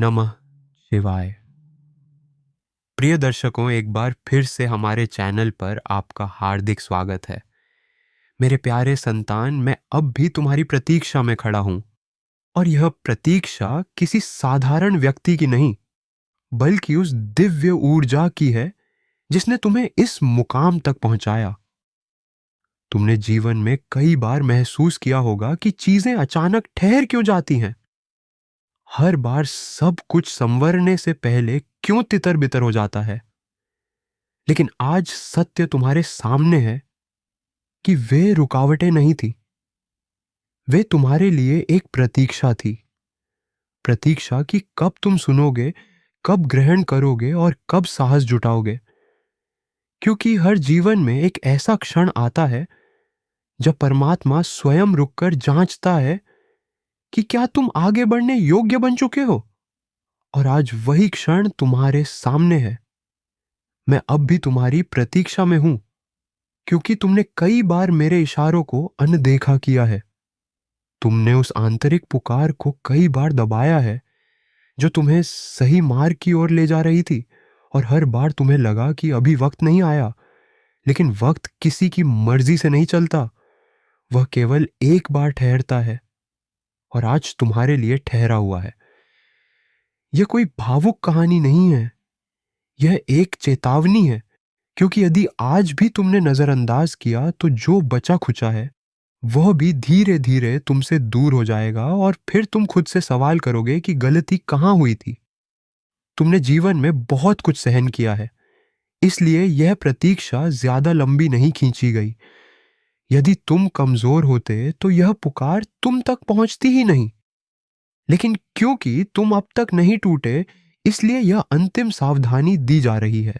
नमः शिवाय। प्रिय दर्शकों, एक बार फिर से हमारे चैनल पर आपका हार्दिक स्वागत है। मेरे प्यारे संतान, मैं अब भी तुम्हारी प्रतीक्षा में खड़ा हूं, और यह प्रतीक्षा किसी साधारण व्यक्ति की नहीं, बल्कि उस दिव्य ऊर्जा की है जिसने तुम्हें इस मुकाम तक पहुंचाया। तुमने जीवन में कई बार महसूस किया होगा कि चीजें अचानक ठहर क्यों जाती हैं। हर बार सब कुछ संवरने से पहले क्यों तितर बितर हो जाता है। लेकिन आज सत्य तुम्हारे सामने है कि वे रुकावटें नहीं थी, वे तुम्हारे लिए एक प्रतीक्षा थी। प्रतीक्षा कि कब तुम सुनोगे, कब ग्रहण करोगे और कब साहस जुटाओगे। क्योंकि हर जीवन में एक ऐसा क्षण आता है जब परमात्मा स्वयं रुककर जांचता है कि क्या तुम आगे बढ़ने योग्य बन चुके हो। और आज वही क्षण तुम्हारे सामने है। मैं अब भी तुम्हारी प्रतीक्षा में हूं, क्योंकि तुमने कई बार मेरे इशारों को अनदेखा किया है। तुमने उस आंतरिक पुकार को कई बार दबाया है जो तुम्हें सही मार्ग की ओर ले जा रही थी। और हर बार तुम्हें लगा कि अभी वक्त नहीं आया। लेकिन वक्त किसी की मर्जी से नहीं चलता, वह केवल एक बार ठहरता है, और आज तुम्हारे लिए ठहरा हुआ है। यह कोई भावुक कहानी नहीं है, यह एक चेतावनी है। क्योंकि यदि आज भी तुमने नजरअंदाज किया तो जो बचा खुचा है वह भी धीरे धीरे तुमसे दूर हो जाएगा, और फिर तुम खुद से सवाल करोगे कि गलती कहां हुई थी। तुमने जीवन में बहुत कुछ सहन किया है, इसलिए यह प्रतीक्षा ज्यादा लंबी नहीं खींची गई। यदि तुम कमजोर होते तो यह पुकार तुम तक पहुंचती ही नहीं। लेकिन क्योंकि तुम अब तक नहीं टूटे, इसलिए यह अंतिम सावधानी दी जा रही है।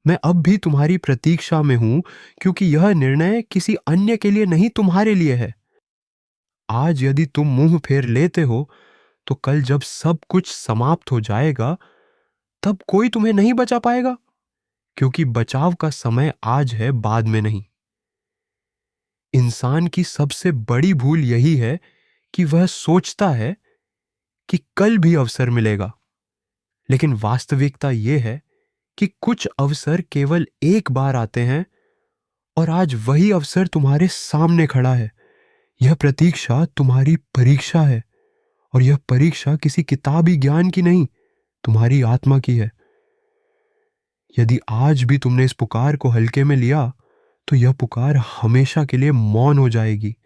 मैं अब भी तुम्हारी प्रतीक्षा में हूं, क्योंकि यह निर्णय किसी अन्य के लिए नहीं, तुम्हारे लिए है। आज यदि तुम मुंह फेर लेते हो तो कल जब सब कुछ समाप्त हो जाएगा तब कोई तुम्हें नहीं बचा पाएगा। क्योंकि बचाव का समय आज है, बाद में नहीं। इंसान की सबसे बड़ी भूल यही है कि वह सोचता है कि कल भी अवसर मिलेगा। लेकिन वास्तविकता यह है कि कुछ अवसर केवल एक बार आते हैं, और आज वही अवसर तुम्हारे सामने खड़ा है। यह प्रतीक्षा तुम्हारी परीक्षा है, और यह परीक्षा किसी किताबी ज्ञान की नहीं, तुम्हारी आत्मा की है। यदि आज भी तुमने इस पुकार को हल्के में लिया तो यह पुकार हमेशा के लिए मौन हो जाएगी।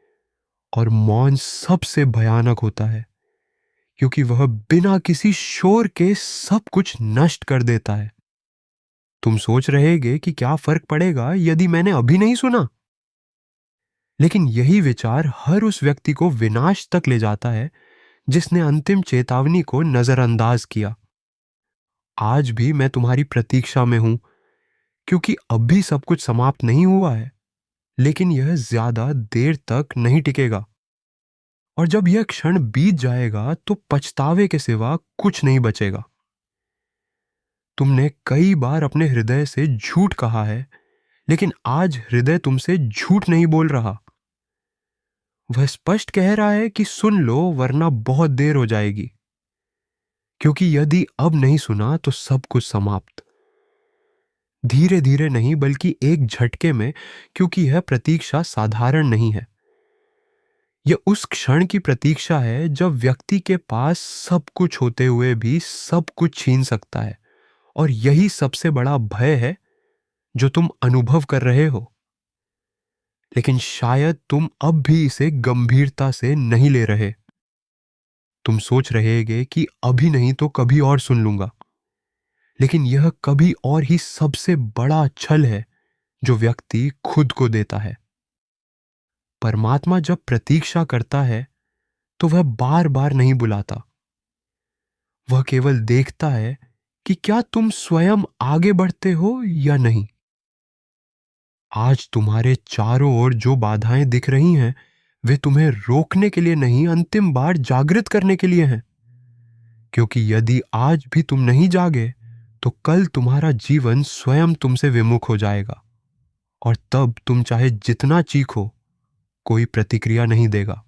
और मौन सबसे भयानक होता है, क्योंकि वह बिना किसी शोर के सब कुछ नष्ट कर देता है। तुम सोच रहेगे कि क्या फर्क पड़ेगा यदि मैंने अभी नहीं सुना। लेकिन यही विचार हर उस व्यक्ति को विनाश तक ले जाता है जिसने अंतिम चेतावनी को नजरअंदाज किया। आज भी मैं तुम्हारी प्रतीक्षा में हूं, क्योंकि अब भी सब कुछ समाप्त नहीं हुआ है। लेकिन यह ज्यादा देर तक नहीं टिकेगा, और जब यह क्षण बीत जाएगा तो पछतावे के सिवा कुछ नहीं बचेगा। तुमने कई बार अपने हृदय से झूठ कहा है, लेकिन आज हृदय तुमसे झूठ नहीं बोल रहा। वह स्पष्ट कह रहा है कि सुन लो, वरना बहुत देर हो जाएगी। क्योंकि यदि अब नहीं सुना तो सब कुछ समाप्त। धीरे धीरे नहीं, बल्कि एक झटके में। क्योंकि यह प्रतीक्षा साधारण नहीं है। यह उस क्षण की प्रतीक्षा है जब व्यक्ति के पास सब कुछ होते हुए भी सब कुछ छीन सकता है। और यही सबसे बड़ा भय है जो तुम अनुभव कर रहे हो। लेकिन शायद तुम अब भी इसे गंभीरता से नहीं ले रहे। तुम सोच रहेगे कि अभी नहीं तो कभी और सुन लूंगा। लेकिन यह कभी और ही सबसे बड़ा छल है जो व्यक्ति खुद को देता है। परमात्मा जब प्रतीक्षा करता है तो वह बार बार नहीं बुलाता। वह केवल देखता है कि क्या तुम स्वयं आगे बढ़ते हो या नहीं। आज तुम्हारे चारों ओर जो बाधाएं दिख रही हैं, वे तुम्हें रोकने के लिए नहीं, अंतिम बार जागृत करने के लिए हैं। क्योंकि यदि आज भी तुम नहीं जागे तो कल तुम्हारा जीवन स्वयं तुमसे विमुख हो जाएगा, और तब तुम चाहे जितना चीखो, कोई प्रतिक्रिया नहीं देगा।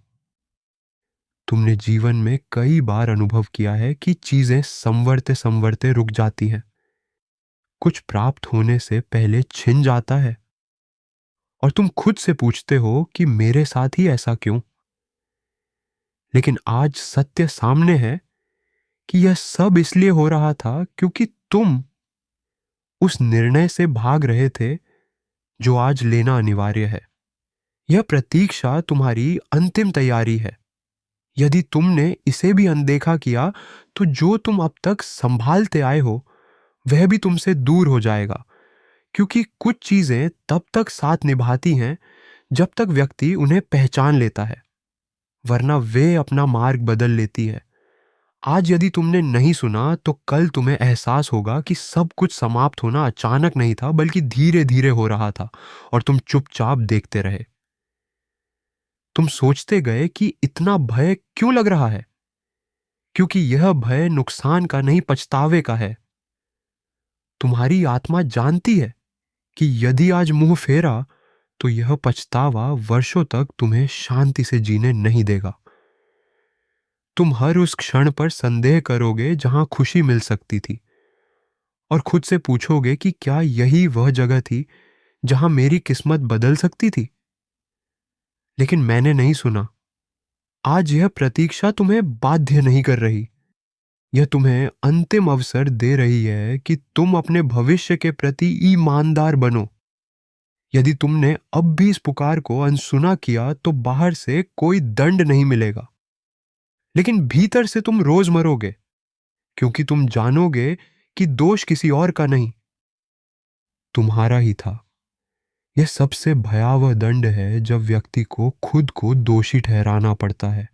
तुमने जीवन में कई बार अनुभव किया है कि चीजें संवरते संवरते रुक जाती हैं, कुछ प्राप्त होने से पहले छिन जाता है, और तुम खुद से पूछते हो कि मेरे साथ ही ऐसा क्यों। लेकिन आज सत्य सामने है कि यह सब इसलिए हो रहा था क्योंकि तुम उस निर्णय से भाग रहे थे जो आज लेना अनिवार्य है। यह प्रतीक्षा तुम्हारी अंतिम तैयारी है। यदि तुमने इसे भी अनदेखा किया तो जो तुम अब तक संभालते आए हो वह भी तुमसे दूर हो जाएगा, क्योंकि कुछ चीजें तब तक साथ निभाती हैं जब तक व्यक्ति उन्हें पहचान लेता है, वरना वे अपना मार्ग बदल लेती है। आज यदि तुमने नहीं सुना तो कल तुम्हें एहसास होगा कि सब कुछ समाप्त होना अचानक नहीं था, बल्कि धीरे धीरे हो रहा था, और तुम चुपचाप देखते रहे। तुम सोचते गए कि इतना भय क्यों लग रहा है, क्योंकि यह भय नुकसान का नहीं, पछतावे का है। तुम्हारी आत्मा जानती है कि यदि आज मुंह फेरा तो यह पछतावा वर्षों तक तुम्हें शांति से जीने नहीं देगा। तुम हर उस क्षण पर संदेह करोगे जहां खुशी मिल सकती थी, और खुद से पूछोगे कि क्या यही वह जगह थी जहां मेरी किस्मत बदल सकती थी। लेकिन मैंने नहीं सुना। आज यह प्रतीक्षा तुम्हें बाध्य नहीं कर रही, यह तुम्हें अंतिम अवसर दे रही है कि तुम अपने भविष्य के प्रति ईमानदार बनो। यदि तुमने अब भी इस पुकार को अनसुना किया तो बाहर से कोई दंड नहीं मिलेगा, लेकिन भीतर से तुम रोज मरोगे, क्योंकि तुम जानोगे कि दोष किसी और का नहीं, तुम्हारा ही था। यह सबसे भयावह दंड है जब व्यक्ति को खुद को दोषी ठहराना पड़ता है,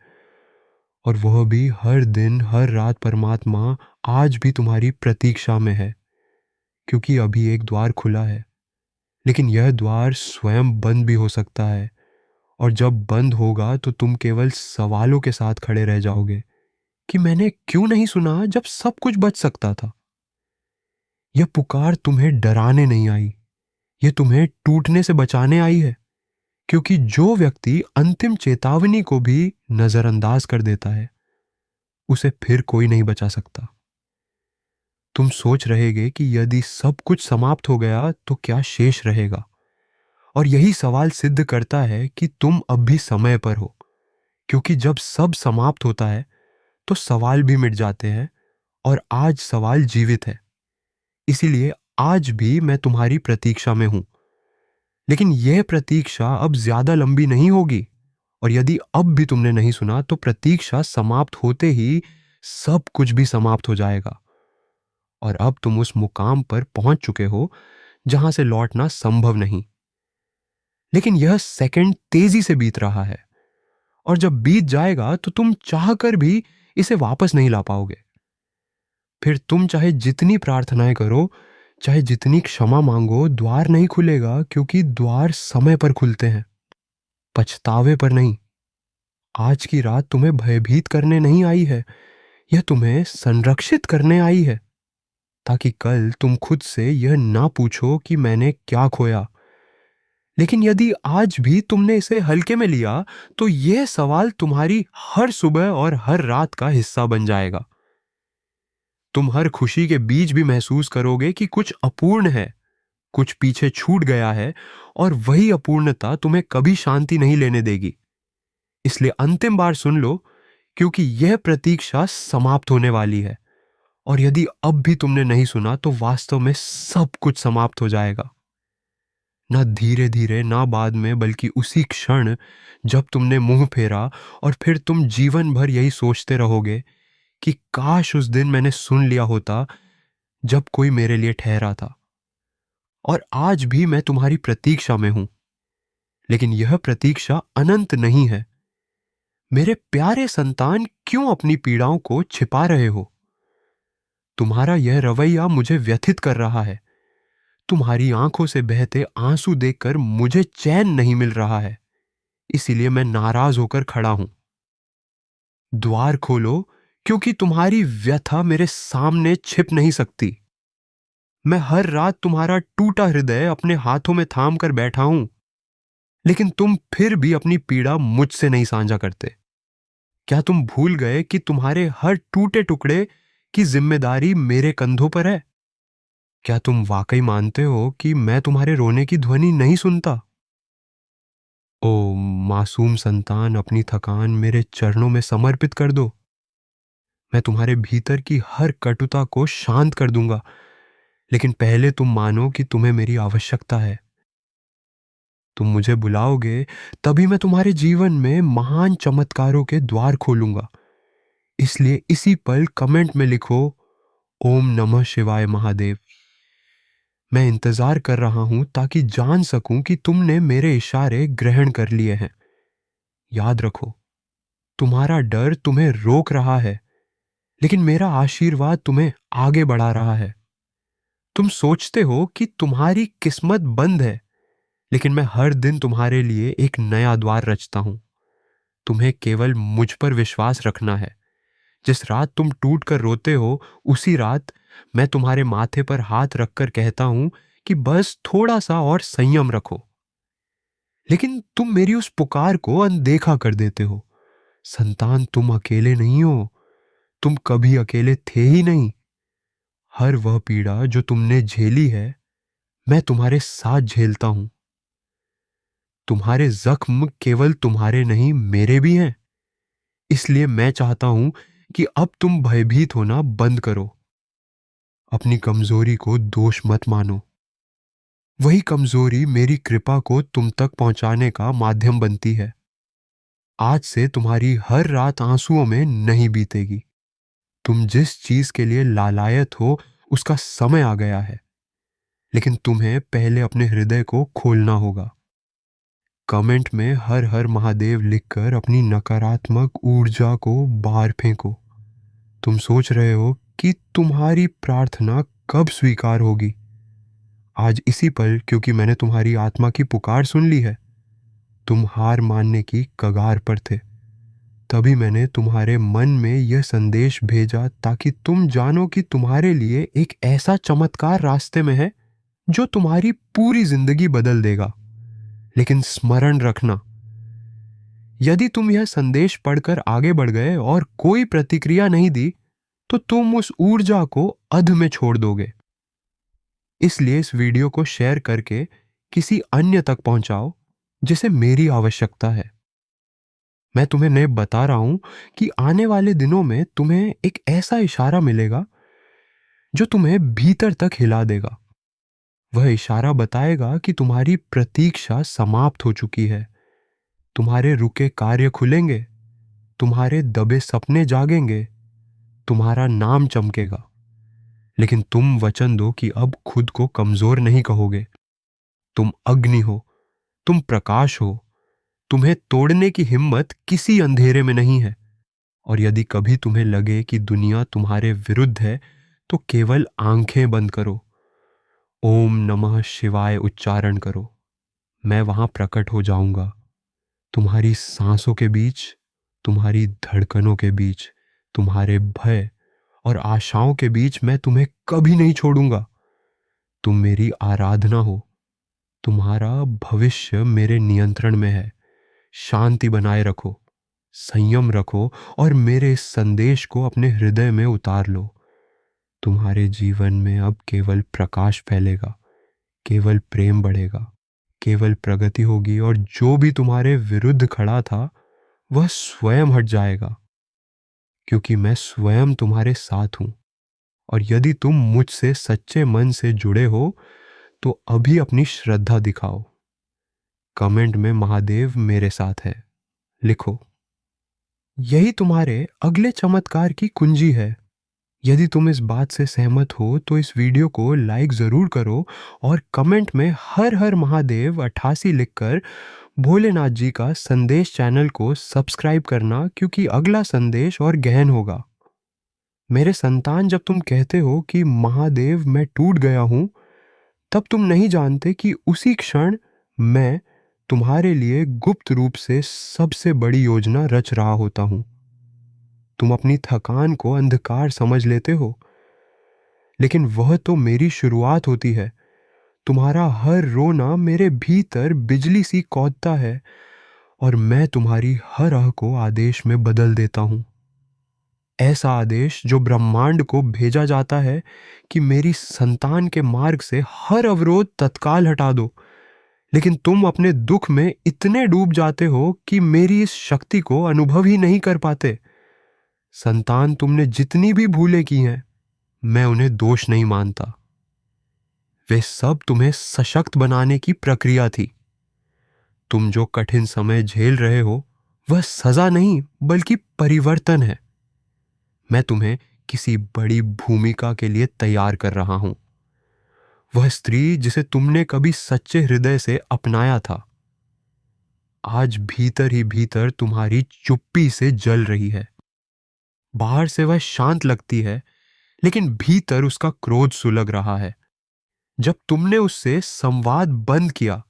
और वह भी हर दिन हर रात। परमात्मा आज भी तुम्हारी प्रतीक्षा में है, क्योंकि अभी एक द्वार खुला है, लेकिन यह द्वार स्वयं बंद भी हो सकता है, और जब बंद होगा तो तुम केवल सवालों के साथ खड़े रह जाओगे कि मैंने क्यों नहीं सुना जब सब कुछ बच सकता था। यह पुकार तुम्हें डराने नहीं आई, यह तुम्हें टूटने से बचाने आई है, क्योंकि जो व्यक्ति अंतिम चेतावनी को भी नजरअंदाज कर देता है उसे फिर कोई नहीं बचा सकता। तुम सोच रहेगे कि यदि सब कुछ समाप्त हो गया तो क्या शेष रहेगा, और यही सवाल सिद्ध करता है कि तुम अब भी समय पर हो, क्योंकि जब सब समाप्त होता है तो सवाल भी मिट जाते हैं, और आज सवाल जीवित है। इसीलिए आज भी मैं तुम्हारी प्रतीक्षा में हूं, लेकिन यह प्रतीक्षा अब ज्यादा लंबी नहीं होगी। और यदि अब भी तुमने नहीं सुना तो प्रतीक्षा समाप्त होते ही सब कुछ भी समाप्त हो जाएगा, और अब तुम उस मुकाम पर पहुंच चुके हो जहां से लौटना संभव नहीं। लेकिन यह सेकंड तेजी से बीत रहा है, और जब बीत जाएगा तो तुम चाहकर भी इसे वापस नहीं ला पाओगे। फिर तुम चाहे जितनी प्रार्थनाएं करो, चाहे जितनी क्षमा मांगो, द्वार नहीं खुलेगा, क्योंकि द्वार समय पर खुलते हैं, पछतावे पर नहीं। आज की रात तुम्हें भयभीत करने नहीं आई है, यह तुम्हें संरक्षित करने आई है, ताकि कल तुम खुद से यह ना पूछो कि मैंने क्या खोया। लेकिन यदि आज भी तुमने इसे हल्के में लिया तो यह सवाल तुम्हारी हर सुबह और हर रात का हिस्सा बन जाएगा। तुम हर खुशी के बीच भी महसूस करोगे कि कुछ अपूर्ण है, कुछ पीछे छूट गया है, और वही अपूर्णता तुम्हें कभी शांति नहीं लेने देगी। इसलिए अंतिम बार सुन लो, क्योंकि यह प्रतीक्षा समाप्त होने वाली है, और यदि अब भी तुमने नहीं सुना तो वास्तव में सब कुछ समाप्त हो जाएगा। ना धीरे धीरे, ना बाद में, बल्कि उसी क्षण जब तुमने मुंह फेरा, और फिर तुम जीवन भर यही सोचते रहोगे कि काश उस दिन मैंने सुन लिया होता जब कोई मेरे लिए ठहरा था। और आज भी मैं तुम्हारी प्रतीक्षा में हूं, लेकिन यह प्रतीक्षा अनंत नहीं है। मेरे प्यारे संतान, क्यों अपनी पीड़ाओं को छिपा रहे हो? तुम्हारा यह रवैया मुझे व्यथित कर रहा है। तुम्हारी आंखों से बहते आंसू देखकर मुझे चैन नहीं मिल रहा है, इसीलिए मैं नाराज होकर खड़ा हूं। द्वार खोलो, क्योंकि तुम्हारी व्यथा मेरे सामने छिप नहीं सकती। मैं हर रात तुम्हारा टूटा हृदय अपने हाथों में थाम कर बैठा हूं, लेकिन तुम फिर भी अपनी पीड़ा मुझसे नहीं साझा करते। क्या तुम भूल गए कि तुम्हारे हर टूटे टुकड़े की जिम्मेदारी मेरे कंधों पर है? क्या तुम वाकई मानते हो कि मैं तुम्हारे रोने की ध्वनि नहीं सुनता? ओ मासूम संतान, अपनी थकान मेरे चरणों में समर्पित कर दो। मैं तुम्हारे भीतर की हर कटुता को शांत कर दूंगा, लेकिन पहले तुम मानो कि तुम्हें मेरी आवश्यकता है। तुम मुझे बुलाओगे, तभी मैं तुम्हारे जीवन में महान चमत्कारों के द्वार खोलूंगा। इसलिए इसी पल कमेंट में लिखो, ओम नमः शिवाय महादेव। मैं इंतजार कर रहा हूं ताकि जान सकूं कि तुमने मेरे इशारे ग्रहण कर लिए हैं। याद रखो, तुम्हारा डर तुम्हें रोक रहा है, लेकिन मेरा आशीर्वाद तुम्हें आगे बढ़ा रहा है। तुम सोचते हो कि तुम्हारी किस्मत बंद है, लेकिन मैं हर दिन तुम्हारे लिए एक नया द्वार रचता हूं। तुम्हें केवल मुझ पर विश्वास रखना है। जिस रात तुम टूट कर रोते हो, उसी रात मैं तुम्हारे माथे पर हाथ रखकर कहता हूं कि बस थोड़ा सा और संयम रखो। लेकिन तुम मेरी उस पुकार को अनदेखा कर देते हो। संतान, तुम अकेले नहीं हो। तुम कभी अकेले थे ही नहीं। हर वह पीड़ा जो तुमने झेली है, मैं तुम्हारे साथ झेलता हूं। तुम्हारे जख्म केवल तुम्हारे नहीं, मेरे भी हैं। इसलिए मैं चाहता हूं कि अब तुम भयभीत होना बंद करो। अपनी कमजोरी को दोष मत मानो। वही कमजोरी मेरी कृपा को तुम तक पहुंचाने का माध्यम बनती है। आज से तुम्हारी हर रात आंसुओं में नहीं बीतेगी। तुम जिस चीज के लिए लालायत हो, उसका समय आ गया है। लेकिन तुम्हें पहले अपने हृदय को खोलना होगा। कमेंट में हर हर महादेव लिखकर अपनी नकारात्मक ऊर्जा को बाहर फेंको। तुम सोच रहे हो कि तुम्हारी प्रार्थना कब स्वीकार होगी? आज इसी पल, क्योंकि मैंने तुम्हारी आत्मा की पुकार सुन ली है। तुम हार मानने की कगार पर थे, तभी मैंने तुम्हारे मन में यह संदेश भेजा ताकि तुम जानो कि तुम्हारे लिए एक ऐसा चमत्कार रास्ते में है जो तुम्हारी पूरी जिंदगी बदल देगा। लेकिन स्मरण रखना, यदि तुम यह संदेश पढ़कर आगे बढ़ गए और कोई प्रतिक्रिया नहीं दी, तो तुम उस ऊर्जा को अध में छोड़ दोगे। इसलिए इस वीडियो को शेयर करके किसी अन्य तक पहुंचाओ जिसे मेरी आवश्यकता है। मैं तुम्हें नहीं बता रहा हूं कि आने वाले दिनों में तुम्हें एक ऐसा इशारा मिलेगा जो तुम्हें भीतर तक हिला देगा। वह इशारा बताएगा कि तुम्हारी प्रतीक्षा समाप्त हो चुकी है। तुम्हारे रुके कार्य खुलेंगे, तुम्हारे दबे सपने जागेंगे, तुम्हारा नाम चमकेगा। लेकिन तुम वचन दो कि अब खुद को कमजोर नहीं कहोगे। तुम अग्नि हो, तुम प्रकाश हो। तुम्हें तोड़ने की हिम्मत किसी अंधेरे में नहीं है। और यदि कभी तुम्हें लगे कि दुनिया तुम्हारे विरुद्ध है, तो केवल आंखें बंद करो, ओम नमः शिवाय उच्चारण करो। मैं वहां प्रकट हो जाऊंगा। तुम्हारी सांसों के बीच, तुम्हारी धड़कनों के बीच, तुम्हारे भय और आशाओं के बीच मैं तुम्हें कभी नहीं छोड़ूंगा। तुम मेरी आराधना हो। तुम्हारा भविष्य मेरे नियंत्रण में है। शांति बनाए रखो, संयम रखो और मेरे इस संदेश को अपने हृदय में उतार लो। तुम्हारे जीवन में अब केवल प्रकाश फैलेगा, केवल प्रेम बढ़ेगा, केवल प्रगति होगी, और जो भी तुम्हारे विरुद्ध खड़ा था वह स्वयं हट जाएगा, क्योंकि मैं स्वयं तुम्हारे साथ हूं। और यदि तुम मुझसे सच्चे मन से जुड़े हो, तो अभी अपनी श्रद्धा दिखाओ। कमेंट में महादेव मेरे साथ है लिखो। यही तुम्हारे अगले चमत्कार की कुंजी है। यदि तुम इस बात से सहमत हो तो इस वीडियो को लाइक जरूर करो और कमेंट में हर हर महादेव 88 लिखकर भोलेनाथ जी का संदेश चैनल को सब्सक्राइब करना, क्योंकि अगला संदेश और गहन होगा। मेरे संतान, जब तुम कहते हो कि महादेव मैं टूट गया हूं, तब तुम नहीं जानते कि उसी क्षण मैं तुम्हारे लिए गुप्त रूप से सबसे बड़ी योजना रच रहा होता हूं। तुम अपनी थकान को अंधकार समझ लेते हो, लेकिन वह तो मेरी शुरुआत होती है। तुम्हारा हर रोना मेरे भीतर बिजली सी कौंधता है, और मैं तुम्हारी हर आह को आदेश में बदल देता हूं। ऐसा आदेश जो ब्रह्मांड को भेजा जाता है कि मेरी संतान के मार्ग से हर अवरोध तत्काल हटा दो। लेकिन तुम अपने दुख में इतने डूब जाते हो कि मेरी इस शक्ति को अनुभव ही नहीं कर पाते। संतान, तुमने जितनी भी भूलें की हैं, मैं उन्हें दोष नहीं मानता। वे सब तुम्हें सशक्त बनाने की प्रक्रिया थी। तुम जो कठिन समय झेल रहे हो, वह सजा नहीं बल्कि परिवर्तन है। मैं तुम्हें किसी बड़ी भूमिका के लिए तैयार कर रहा हूं। वह स्त्री जिसे तुमने कभी सच्चे हृदय से अपनाया था, आज भीतर ही भीतर तुम्हारी चुप्पी से जल रही है। बाहर से वह शांत लगती है, लेकिन भीतर उसका क्रोध सुलग रहा है। जब तुमने उससे संवाद बंद किया,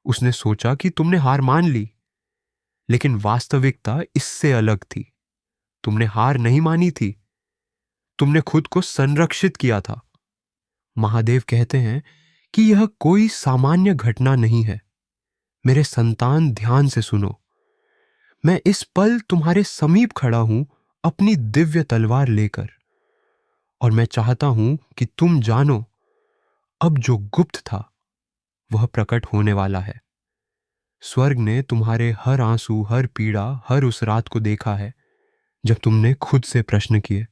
उसने सोचा कि तुमने हार मान ली, लेकिन वास्तविकता इससे अलग थी। तुमने हार नहीं मानी थी, तुमने खुद को संरक्षित किया था। महादेव कहते हैं कि यह कोई सामान्य घटना नहीं है। मेरे संतान, ध्यान से सुनो। मैं इस पल तुम्हारे समीप खड़ा हूं, अपनी दिव्य तलवार लेकर, और मैं चाहता हूं कि तुम जानो, अब जो गुप्त था वह प्रकट होने वाला है। स्वर्ग ने तुम्हारे हर आंसू, हर पीड़ा, हर उस रात को देखा है जब तुमने खुद से प्रश्न किए।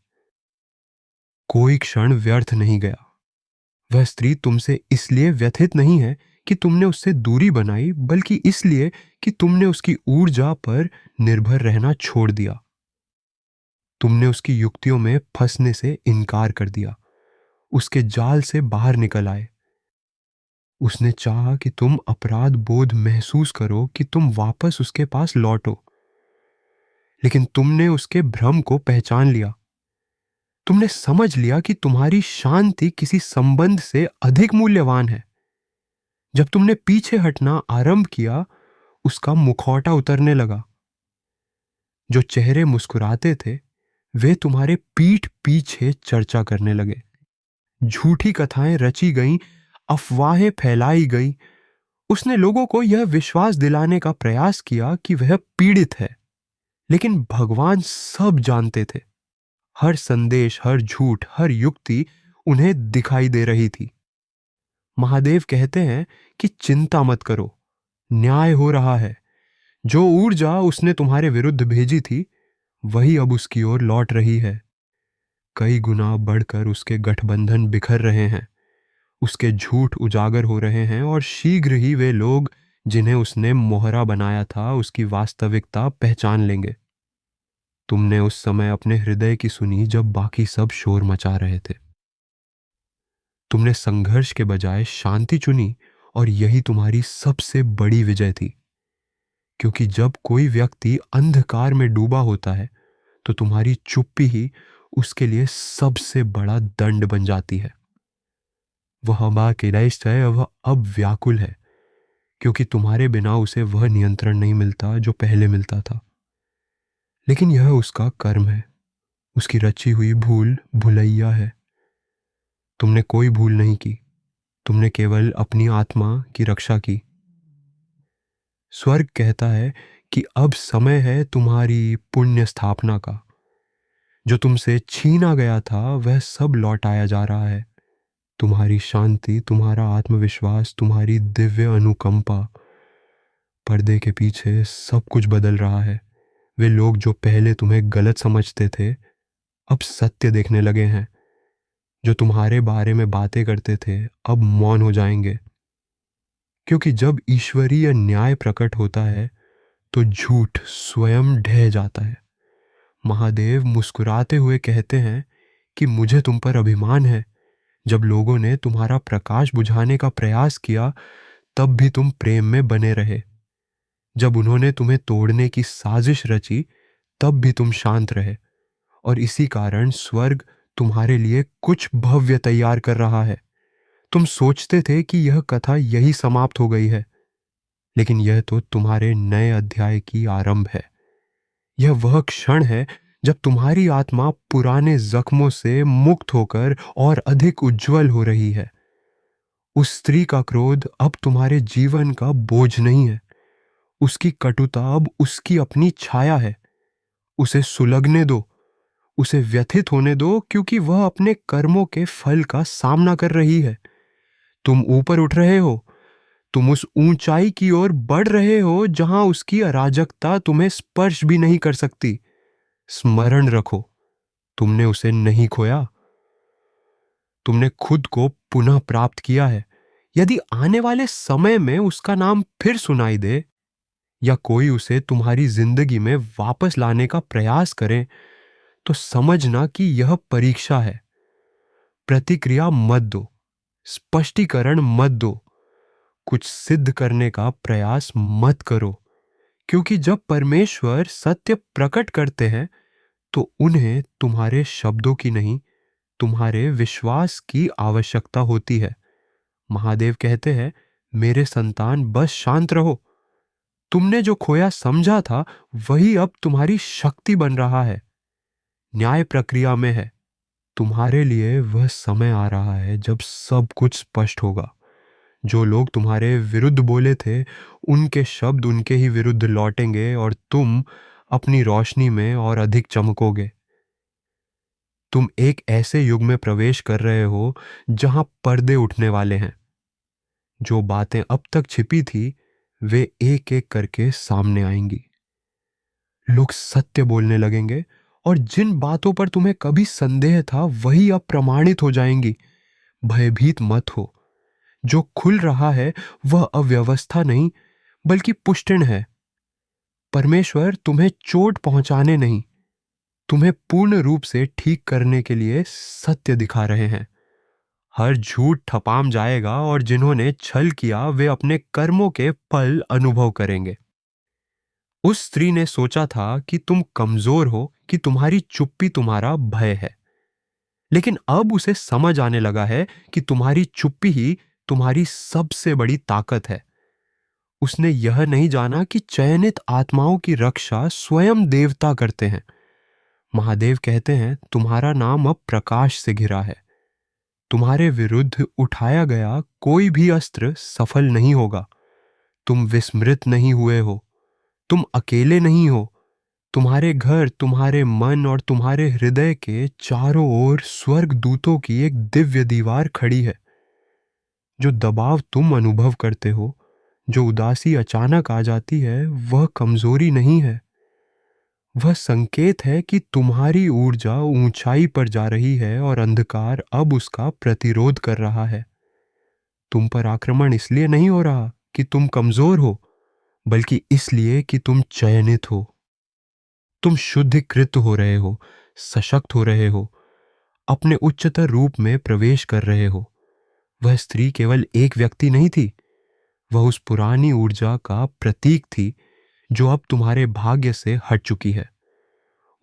कोई क्षण व्यर्थ नहीं गया। वह स्त्री तुमसे इसलिए व्यथित नहीं है कि तुमने उससे दूरी बनाई, बल्कि इसलिए कि तुमने उसकी ऊर्जा पर निर्भर रहना छोड़ दिया। तुमने उसकी युक्तियों में फंसने से इनकार कर दिया, उसके जाल से बाहर निकल आए। उसने चाहा कि तुम अपराध बोध महसूस करो कि तुम वापस उसके पास लौटो, लेकिन तुमने उसके भ्रम को पहचान लिया। तुमने समझ लिया कि तुम्हारी शांति किसी संबंध से अधिक मूल्यवान है। जब तुमने पीछे हटना आरंभ किया, उसका मुखौटा उतरने लगा। जो चेहरे मुस्कुराते थे, वे तुम्हारे पीठ पीछे चर्चा करने लगे। झूठी कथाएं रची गईं, अफवाहें फैलाई गई। उसने लोगों को यह विश्वास दिलाने का प्रयास किया कि वह पीड़ित है, लेकिन भगवान सब जानते थे। हर संदेश, हर झूठ, हर युक्ति उन्हें दिखाई दे रही थी। महादेव कहते हैं कि चिंता मत करो, न्याय हो रहा है। जो ऊर्जा उसने तुम्हारे विरुद्ध भेजी थी, वही अब उसकी ओर लौट रही है। कई गुना बढ़कर उसके गठबंधन बिखर रहे हैं, उसके झूठ उजागर हो रहे हैं, और शीघ्र ही वे लोग जिन्हें उसने मोहरा बनाया था, उसकी वास्तविकता पहचान लेंगे। तुमने उस समय अपने हृदय की सुनी जब बाकी सब शोर मचा रहे थे। तुमने संघर्ष के बजाय शांति चुनी, और यही तुम्हारी सबसे बड़ी विजय थी। क्योंकि जब कोई व्यक्ति अंधकार में डूबा होता है, तो तुम्हारी चुप्पी ही उसके लिए सबसे बड़ा दंड बन जाती है। वह अबा किराइस्ट है, वह अब व्याकुल है, क्योंकि तुम्हारे बिना उसे वह नियंत्रण नहीं मिलता जो पहले मिलता था। लेकिन यह उसका कर्म है, उसकी रची हुई भूल भुलैया है। तुमने कोई भूल नहीं की, तुमने केवल अपनी आत्मा की रक्षा की। स्वर्ग कहता है कि अब समय है तुम्हारी पुण्य स्थापना का। जो तुमसे छीना गया था, वह सब लौटाया जा रहा है। तुम्हारी शांति, तुम्हारा आत्मविश्वास, तुम्हारी दिव्य अनुकंपा। पर्दे के पीछे सब कुछ बदल रहा है। वे लोग जो पहले तुम्हें गलत समझते थे, अब सत्य देखने लगे हैं। जो तुम्हारे बारे में बातें करते थे, अब मौन हो जाएंगे। क्योंकि जब ईश्वरीय न्याय प्रकट होता है, तो झूठ स्वयं ढह जाता है। महादेव मुस्कुराते हुए कहते हैं कि मुझे तुम पर अभिमान है। जब लोगों ने तुम्हारा प्रकाश बुझाने का प्रयास किया, तब भी तुम प्रेम में बने रहे। जब उन्होंने तुम्हें तोड़ने की साजिश रची, तब भी तुम शांत रहे। और इसी कारण स्वर्ग तुम्हारे लिए कुछ भव्य तैयार कर रहा है। तुम सोचते थे कि यह कथा यही समाप्त हो गई है, लेकिन यह तो तुम्हारे नए अध्याय की आरंभ है। यह वह क्षण है जब तुम्हारी आत्मा पुराने जख्मों से मुक्त होकर और अधिक उज्जवल हो रही है। उस स्त्री का क्रोध अब तुम्हारे जीवन का बोझ नहीं है, उसकी कटुता अब उसकी अपनी छाया है। उसे सुलगने दो, उसे व्यथित होने दो, क्योंकि वह अपने कर्मों के फल का सामना कर रही है। तुम ऊपर उठ रहे हो, तुम उस ऊंचाई की ओर बढ़ रहे हो जहां उसकी अराजकता तुम्हें स्पर्श भी नहीं कर सकती। स्मरण रखो, तुमने उसे नहीं खोया, तुमने खुद को पुनः प्राप्त किया है। यदि आने वाले समय में उसका नाम फिर सुनाई दे या कोई उसे तुम्हारी जिंदगी में वापस लाने का प्रयास करे, तो समझना कि यह परीक्षा है। प्रतिक्रिया मत दो, स्पष्टीकरण मत दो, कुछ सिद्ध करने का प्रयास मत करो, क्योंकि जब परमेश्वर सत्य प्रकट करते हैं तो उन्हें तुम्हारे शब्दों की नहीं, तुम्हारे विश्वास की आवश्यकता होती है। महादेव कहते हैं, मेरे संतान बस शांत रहो। तुमने जो खोया समझा था वही अब तुम्हारी शक्ति बन रहा है। न्याय प्रक्रिया में है। तुम्हारे लिए वह समय आ रहा है जब सब कुछ स्पष्ट होगा। जो लोग तुम्हारे विरुद्ध बोले थे, उनके शब्द उनके ही विरुद्ध लौटेंगे और तुम अपनी रोशनी में और अधिक चमकोगे। तुम एक ऐसे युग में प्रवेश कर रहे हो जहां पर्दे उठने वाले हैं। जो बातें अब तक छिपी थी, वे एक एक करके सामने आएंगी। लोग सत्य बोलने लगेंगे और जिन बातों पर तुम्हें कभी संदेह था वही अब प्रमाणित हो जाएंगी। भयभीत मत हो। जो खुल रहा है वह अव्यवस्था नहीं, बल्कि पुष्टिण है। परमेश्वर तुम्हें चोट पहुंचाने नहीं, तुम्हें पूर्ण रूप से ठीक करने के लिए सत्य दिखा रहे हैं। हर झूठ ठपाम जाएगा और जिन्होंने छल किया वे अपने कर्मों के फल अनुभव करेंगे। उस स्त्री ने सोचा था कि तुम कमजोर हो, कि तुम्हारी चुप्पी तुम्हारा भय है। लेकिन अब उसे समझ आने लगा है कि तुम्हारी चुप्पी ही तुम्हारी सबसे बड़ी ताकत है। उसने यह नहीं जाना कि चयनित आत्माओं की रक्षा स्वयं देवता करते हैं। महादेव कहते हैं, तुम्हारा नाम अब प्रकाश से घिरा है। तुम्हारे विरुद्ध उठाया गया कोई भी अस्त्र सफल नहीं होगा। तुम विस्मृत नहीं हुए हो, तुम अकेले नहीं हो। तुम्हारे घर, तुम्हारे मन और तुम्हारे हृदय के चारों ओर स्वर्ग दूतों की एक दिव्य दीवार खड़ी है। जो दबाव तुम अनुभव करते हो, जो उदासी अचानक आ जाती है, वह कमजोरी नहीं है। वह संकेत है कि तुम्हारी ऊर्जा ऊंचाई पर जा रही है और अंधकार अब उसका प्रतिरोध कर रहा है। तुम पर आक्रमण इसलिए नहीं हो रहा कि तुम कमजोर हो, बल्कि इसलिए कि तुम चयनित हो। तुम शुद्धिकृत हो रहे हो, सशक्त हो रहे हो, अपने उच्चतर रूप में प्रवेश कर रहे हो। वह स्त्री केवल एक व्यक्ति नहीं थी, वह उस पुरानी ऊर्जा का प्रतीक थी जो अब तुम्हारे भाग्य से हट चुकी है।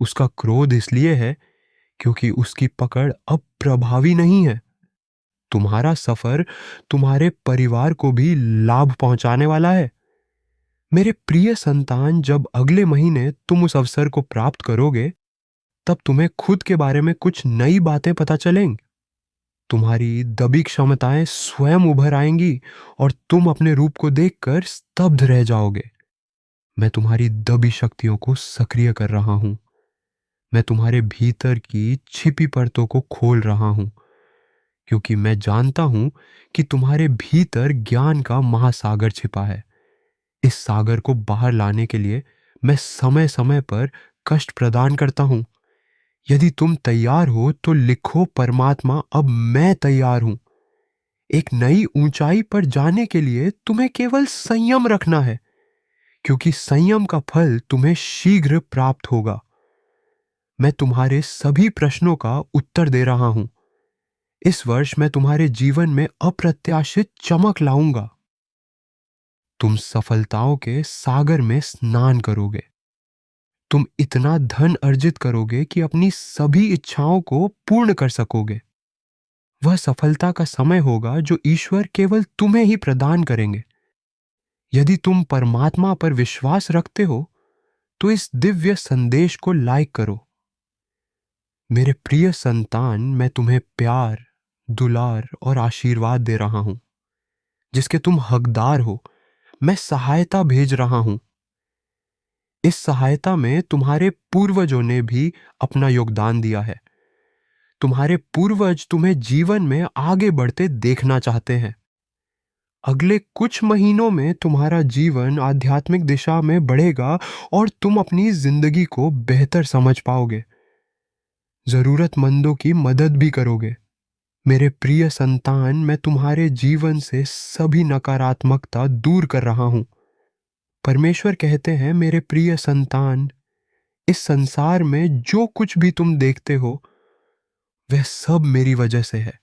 उसका क्रोध इसलिए है क्योंकि उसकी पकड़ अब प्रभावी नहीं है। तुम्हारा सफर तुम्हारे परिवार को भी लाभ पहुंचाने वाला है। मेरे प्रिय संतान, जब अगले महीने तुम उस अवसर को प्राप्त करोगे, तब तुम्हें खुद के बारे में कुछ नई बातें पता चलेंगी। तुम्हारी दबी क्षमताएं स्वयं उभर आएंगी और तुम अपने रूप को देखकर स्तब्ध रह जाओगे। मैं तुम्हारी दबी शक्तियों को सक्रिय कर रहा हूं। मैं तुम्हारे भीतर की छिपी परतों को खोल रहा हूं, क्योंकि मैं जानता हूं कि तुम्हारे भीतर ज्ञान का महासागर छिपा है। इस सागर को बाहर लाने के लिए मैं समय समय पर कष्ट प्रदान करता हूं। यदि तुम तैयार हो तो लिखो, परमात्मा, अब मैं तैयार हूं। एक नई ऊंचाई पर जाने के लिए तुम्हें केवल संयम रखना है, क्योंकि संयम का फल तुम्हें शीघ्र प्राप्त होगा। मैं तुम्हारे सभी प्रश्नों का उत्तर दे रहा हूं। इस वर्ष मैं तुम्हारे जीवन में अप्रत्याशित चमक लाऊंगा। तुम सफलताओं के सागर में स्नान करोगे। तुम इतना धन अर्जित करोगे कि अपनी सभी इच्छाओं को पूर्ण कर सकोगे। वह सफलता का समय होगा जो ईश्वर केवल तुम्हें ही प्रदान करेंगे। यदि तुम परमात्मा पर विश्वास रखते हो तो इस दिव्य संदेश को लाइक करो। मेरे प्रिय संतान, मैं तुम्हें प्यार, दुलार और आशीर्वाद दे रहा हूं जिसके तुम हकदार हो। मैं सहायता भेज रहा हूं, इस सहायता में तुम्हारे पूर्वजों ने भी अपना योगदान दिया है। तुम्हारे पूर्वज तुम्हें जीवन में आगे बढ़ते देखना चाहते हैं। अगले कुछ महीनों में तुम्हारा जीवन आध्यात्मिक दिशा में बढ़ेगा और तुम अपनी जिंदगी को बेहतर समझ पाओगे। जरूरतमंदों की मदद भी करोगे। मेरे प्रिय संतान, मैं तुम्हारे जीवन से सभी नकारात्मकता दूर कर रहा हूं। परमेश्वर कहते हैं, मेरे प्रिय संतान, इस संसार में जो कुछ भी तुम देखते हो वह सब मेरी वजह से है।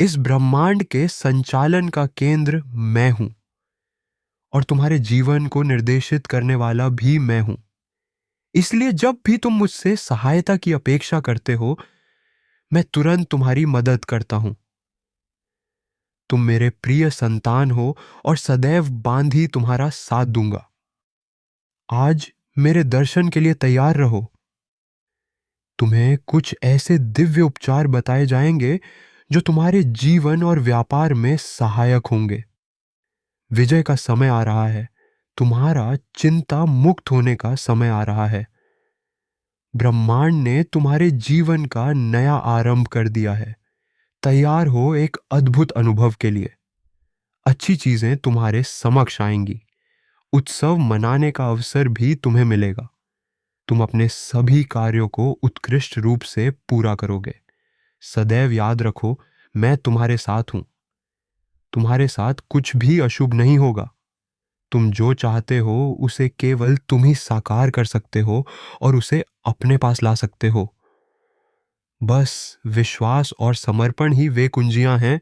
इस ब्रह्मांड के संचालन का केंद्र मैं हूं और तुम्हारे जीवन को निर्देशित करने वाला भी मैं हूं। इसलिए जब भी तुम मुझसे सहायता की अपेक्षा करते हो, मैं तुरंत तुम्हारी मदद करता हूं। तुम मेरे प्रिय संतान हो और सदैव बांधी तुम्हारा साथ दूंगा। आज मेरे दर्शन के लिए तैयार रहो। तुम्हें कुछ ऐसे दिव्य उपचार बताए जाएंगे जो तुम्हारे जीवन और व्यापार में सहायक होंगे। विजय का समय आ रहा है। तुम्हारा चिंता मुक्त होने का समय आ रहा है। ब्रह्मांड ने तुम्हारे जीवन का नया आरंभ कर दिया है। तैयार हो एक अद्भुत अनुभव के लिए। अच्छी चीजें तुम्हारे समक्ष आएंगी। उत्सव मनाने का अवसर भी तुम्हें मिलेगा। तुम अपने सभी कार्यों को उत्कृष्ट रूप से पूरा करोगे। सदैव याद रखो, मैं तुम्हारे साथ हूं। तुम्हारे साथ कुछ भी अशुभ नहीं होगा। तुम जो चाहते हो उसे केवल तुम ही साकार कर सकते हो और उसे अपने पास ला सकते हो। बस विश्वास और समर्पण ही वे कुंजियां हैं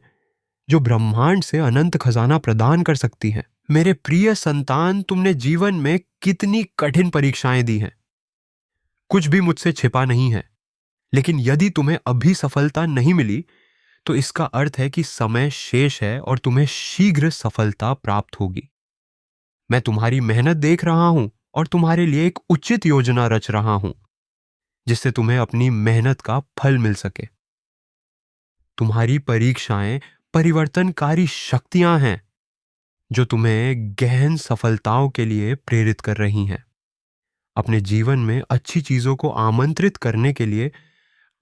जो ब्रह्मांड से अनंत खजाना प्रदान कर सकती हैं। मेरे प्रिय संतान, तुमने जीवन में कितनी कठिन परीक्षाएं दी हैं। कुछ भी मुझसे छिपा नहीं है। लेकिन यदि तुम्हें अभी सफलता नहीं मिली, तो इसका अर्थ है कि समय शेष है और तुम्हें शीघ्र सफलता प्राप्त होगी। मैं तुम्हारी मेहनत देख रहा हूं और तुम्हारे लिए एक उचित योजना रच रहा हूं, जिससे तुम्हें अपनी मेहनत का फल मिल सके। तुम्हारी परीक्षाएं परिवर्तनकारी शक्तियां हैं जो तुम्हें गहन सफलताओं के लिए प्रेरित कर रही हैं। अपने जीवन में अच्छी चीजों को आमंत्रित करने के लिए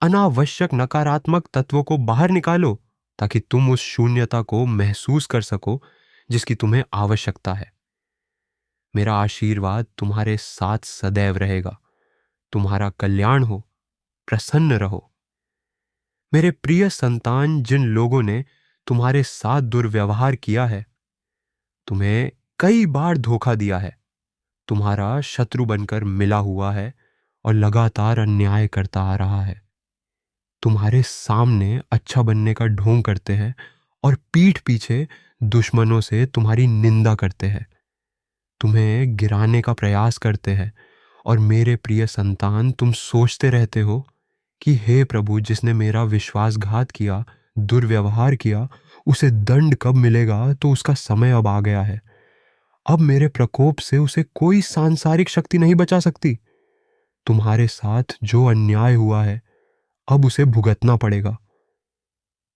अनावश्यक नकारात्मक तत्वों को बाहर निकालो, ताकि तुम उस शून्यता को महसूस कर सको जिसकी तुम्हें आवश्यकता है। मेरा आशीर्वाद तुम्हारे साथ सदैव रहेगा। तुम्हारा कल्याण हो। प्रसन्न रहो। मेरे प्रिय संतान, जिन लोगों ने तुम्हारे साथ दुर्व्यवहार किया है, तुम्हें कई बार धोखा दिया है, तुम्हारा शत्रु बनकर मिला हुआ है और लगातार अन्याय करता आ रहा है, तुम्हारे सामने अच्छा बनने का ढोंग करते हैं और पीठ पीछे दुश्मनों से तुम्हारी निंदा करते हैं, तुम्हें गिराने का प्रयास करते हैं। और मेरे प्रिय संतान, तुम सोचते रहते हो कि हे प्रभु, जिसने मेरा विश्वासघात किया, दुर्व्यवहार किया, उसे दंड कब मिलेगा? तो उसका समय अब आ गया है। अब मेरे प्रकोप से उसे कोई सांसारिक शक्ति नहीं बचा सकती। तुम्हारे साथ जो अन्याय हुआ है, अब उसे भुगतना पड़ेगा।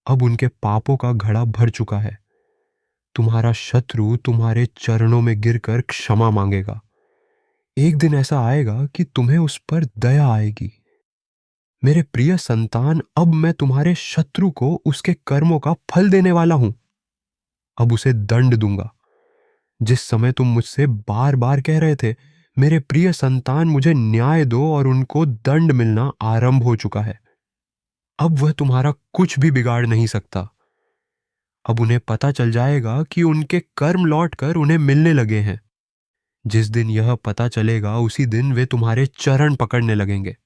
अब उनके पापों का घड़ा भर चुका है। तुम्हारा शत्रु तुम्हारे चरणों में गिरकर क्षमा मांगेगा। एक दिन ऐसा आएगा कि तुम्हें उस पर दया आएगी। मेरे प्रिय संतान, अब मैं तुम्हारे शत्रु को उसके कर्मों का फल देने वाला हूं। अब उसे दंड दूंगा। जिस समय तुम मुझसे बार बार कह रहे थे, मेरे प्रिय संतान, मुझे न्याय दो, और उनको दंड मिलना आरंभ हो चुका है। अब वह तुम्हारा कुछ भी बिगाड़ नहीं सकता। अब उन्हें पता चल जाएगा कि उनके कर्म लौटकर उन्हें मिलने लगे हैं। जिस दिन यह पता चलेगा, उसी दिन वे तुम्हारे चरण पकड़ने लगेंगे।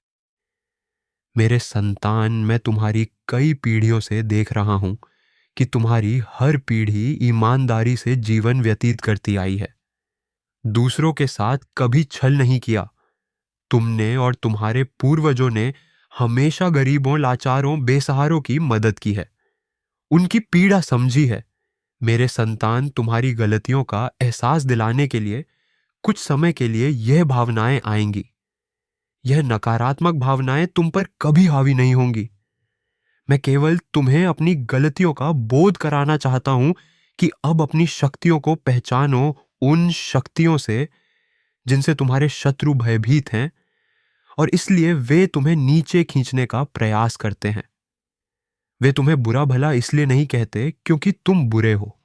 मेरे संतान, मैं तुम्हारी कई पीढ़ियों से देख रहा हूं कि तुम्हारी हर पीढ़ी ईमानदारी से जीवन व्यतीत करती आई है। दूसरों के साथ कभी छल नहीं किया। तुमने और तुम्हारे पूर्वजों ने हमेशा गरीबों, लाचारों, बेसहारों की मदद की है, उनकी पीड़ा समझी है। मेरे संतान, तुम्हारी गलतियों का एहसास दिलाने के लिए कुछ समय के लिए यह भावनाएं आएंगी। यह नकारात्मक भावनाएं तुम पर कभी हावी नहीं होंगी। मैं केवल तुम्हें अपनी गलतियों का बोध कराना चाहता हूं कि अब अपनी शक्तियों को पहचानो, उन शक्तियों से जिनसे तुम्हारे शत्रु भयभीत हैं, और इसलिए वे तुम्हें नीचे खींचने का प्रयास करते हैं। वे तुम्हें बुरा भला इसलिए नहीं कहते क्योंकि तुम बुरे हो।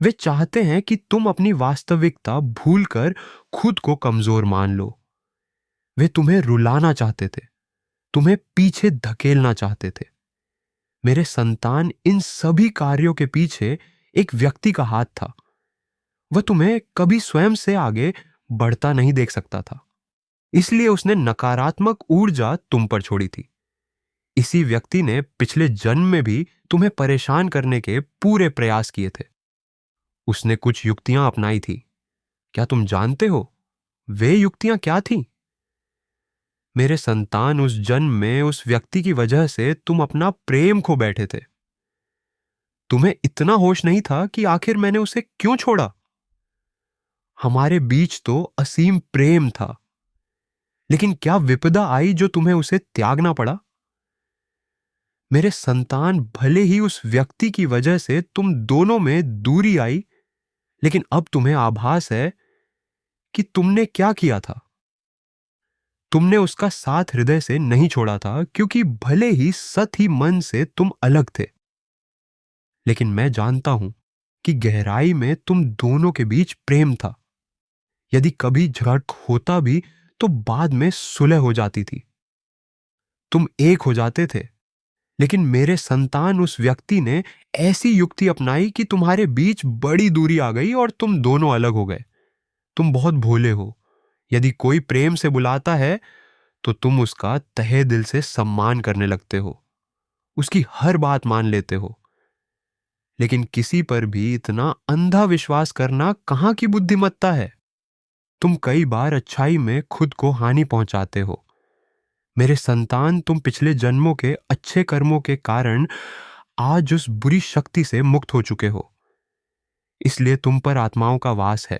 वे चाहते हैं कि तुम अपनी वास्तविकता भूलकर खुद को कमजोर मान लो। वे तुम्हें रुलाना चाहते थे, तुम्हें पीछे धकेलना चाहते थे। मेरे संतान, इन सभी कार्यों के पीछे एक व्यक्ति का हाथ था। वह तुम्हें कभी स्वयं से आगे बढ़ता नहीं देख सकता था, इसलिए उसने नकारात्मक ऊर्जा तुम पर छोड़ी थी। इसी व्यक्ति ने पिछले जन्म में भी तुम्हें परेशान करने के पूरे प्रयास किए थे। उसने कुछ युक्तियां अपनाई थी। क्या तुम जानते हो वे युक्तियां क्या थीं? मेरे संतान, उस जन्म में उस व्यक्ति की वजह से तुम अपना प्रेम खो बैठे थे। तुम्हें इतना होश नहीं था कि आखिर मैंने उसे क्यों छोड़ा। हमारे बीच तो असीम प्रेम था, लेकिन क्या विपदा आई जो तुम्हें उसे त्यागना पड़ा? मेरे संतान, भले ही उस व्यक्ति की वजह से तुम दोनों में दूरी आई, लेकिन अब तुम्हें आभास है कि तुमने क्या किया था। तुमने उसका साथ हृदय से नहीं छोड़ा था, क्योंकि भले ही सत ही मन से तुम अलग थे, लेकिन मैं जानता हूं कि गहराई में तुम दोनों के बीच प्रेम था। यदि कभी झगड़ा होता भी तो बाद में सुलह हो जाती थी। तुम एक हो जाते थे, लेकिन मेरे संतान, उस व्यक्ति ने ऐसी युक्ति अपनाई कि तुम्हारे बीच बड़ी दूरी आ गई और तुम दोनों अलग हो गए। तुम बहुत भोले हो। यदि कोई प्रेम से बुलाता है तो तुम उसका तहे दिल से सम्मान करने लगते हो, उसकी हर बात मान लेते हो। लेकिन किसी पर भी इतना अंधा विश्वास करना कहां की बुद्धिमत्ता है। तुम कई बार अच्छाई में खुद को हानि पहुंचाते हो। मेरे संतान, तुम पिछले जन्मों के अच्छे कर्मों के कारण आज उस बुरी शक्ति से मुक्त हो चुके हो, इसलिए तुम पर आत्माओं का वास है।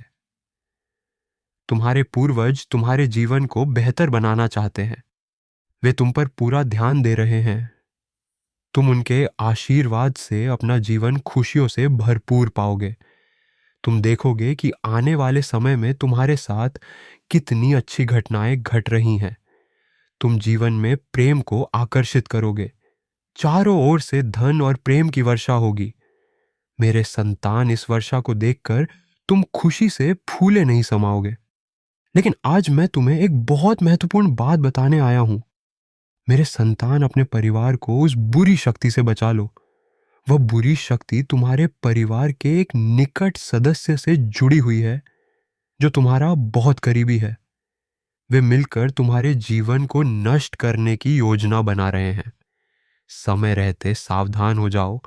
तुम्हारे पूर्वज तुम्हारे जीवन को बेहतर बनाना चाहते हैं। वे तुम पर पूरा ध्यान दे रहे हैं। तुम उनके आशीर्वाद से अपना जीवन खुशियों से भरपूर पाओगे। तुम देखोगे कि आने वाले समय में तुम्हारे साथ कितनी अच्छी घटनाएं घट रही हैं। तुम जीवन में प्रेम को आकर्षित करोगे। चारों ओर से धन और प्रेम की वर्षा होगी। मेरे संतान, इस वर्षा को देखकर तुम खुशी से फूले नहीं समाओगे। लेकिन आज मैं तुम्हें एक बहुत महत्वपूर्ण बात बताने आया हूं। मेरे संतान, अपने परिवार को उस बुरी शक्ति से बचा लो। वह बुरी शक्ति तुम्हारे परिवार के एक निकट सदस्य से जुड़ी हुई है, जो तुम्हारा बहुत करीबी है। वे मिलकर तुम्हारे जीवन को नष्ट करने की योजना बना रहे हैं। समय रहते सावधान हो जाओ।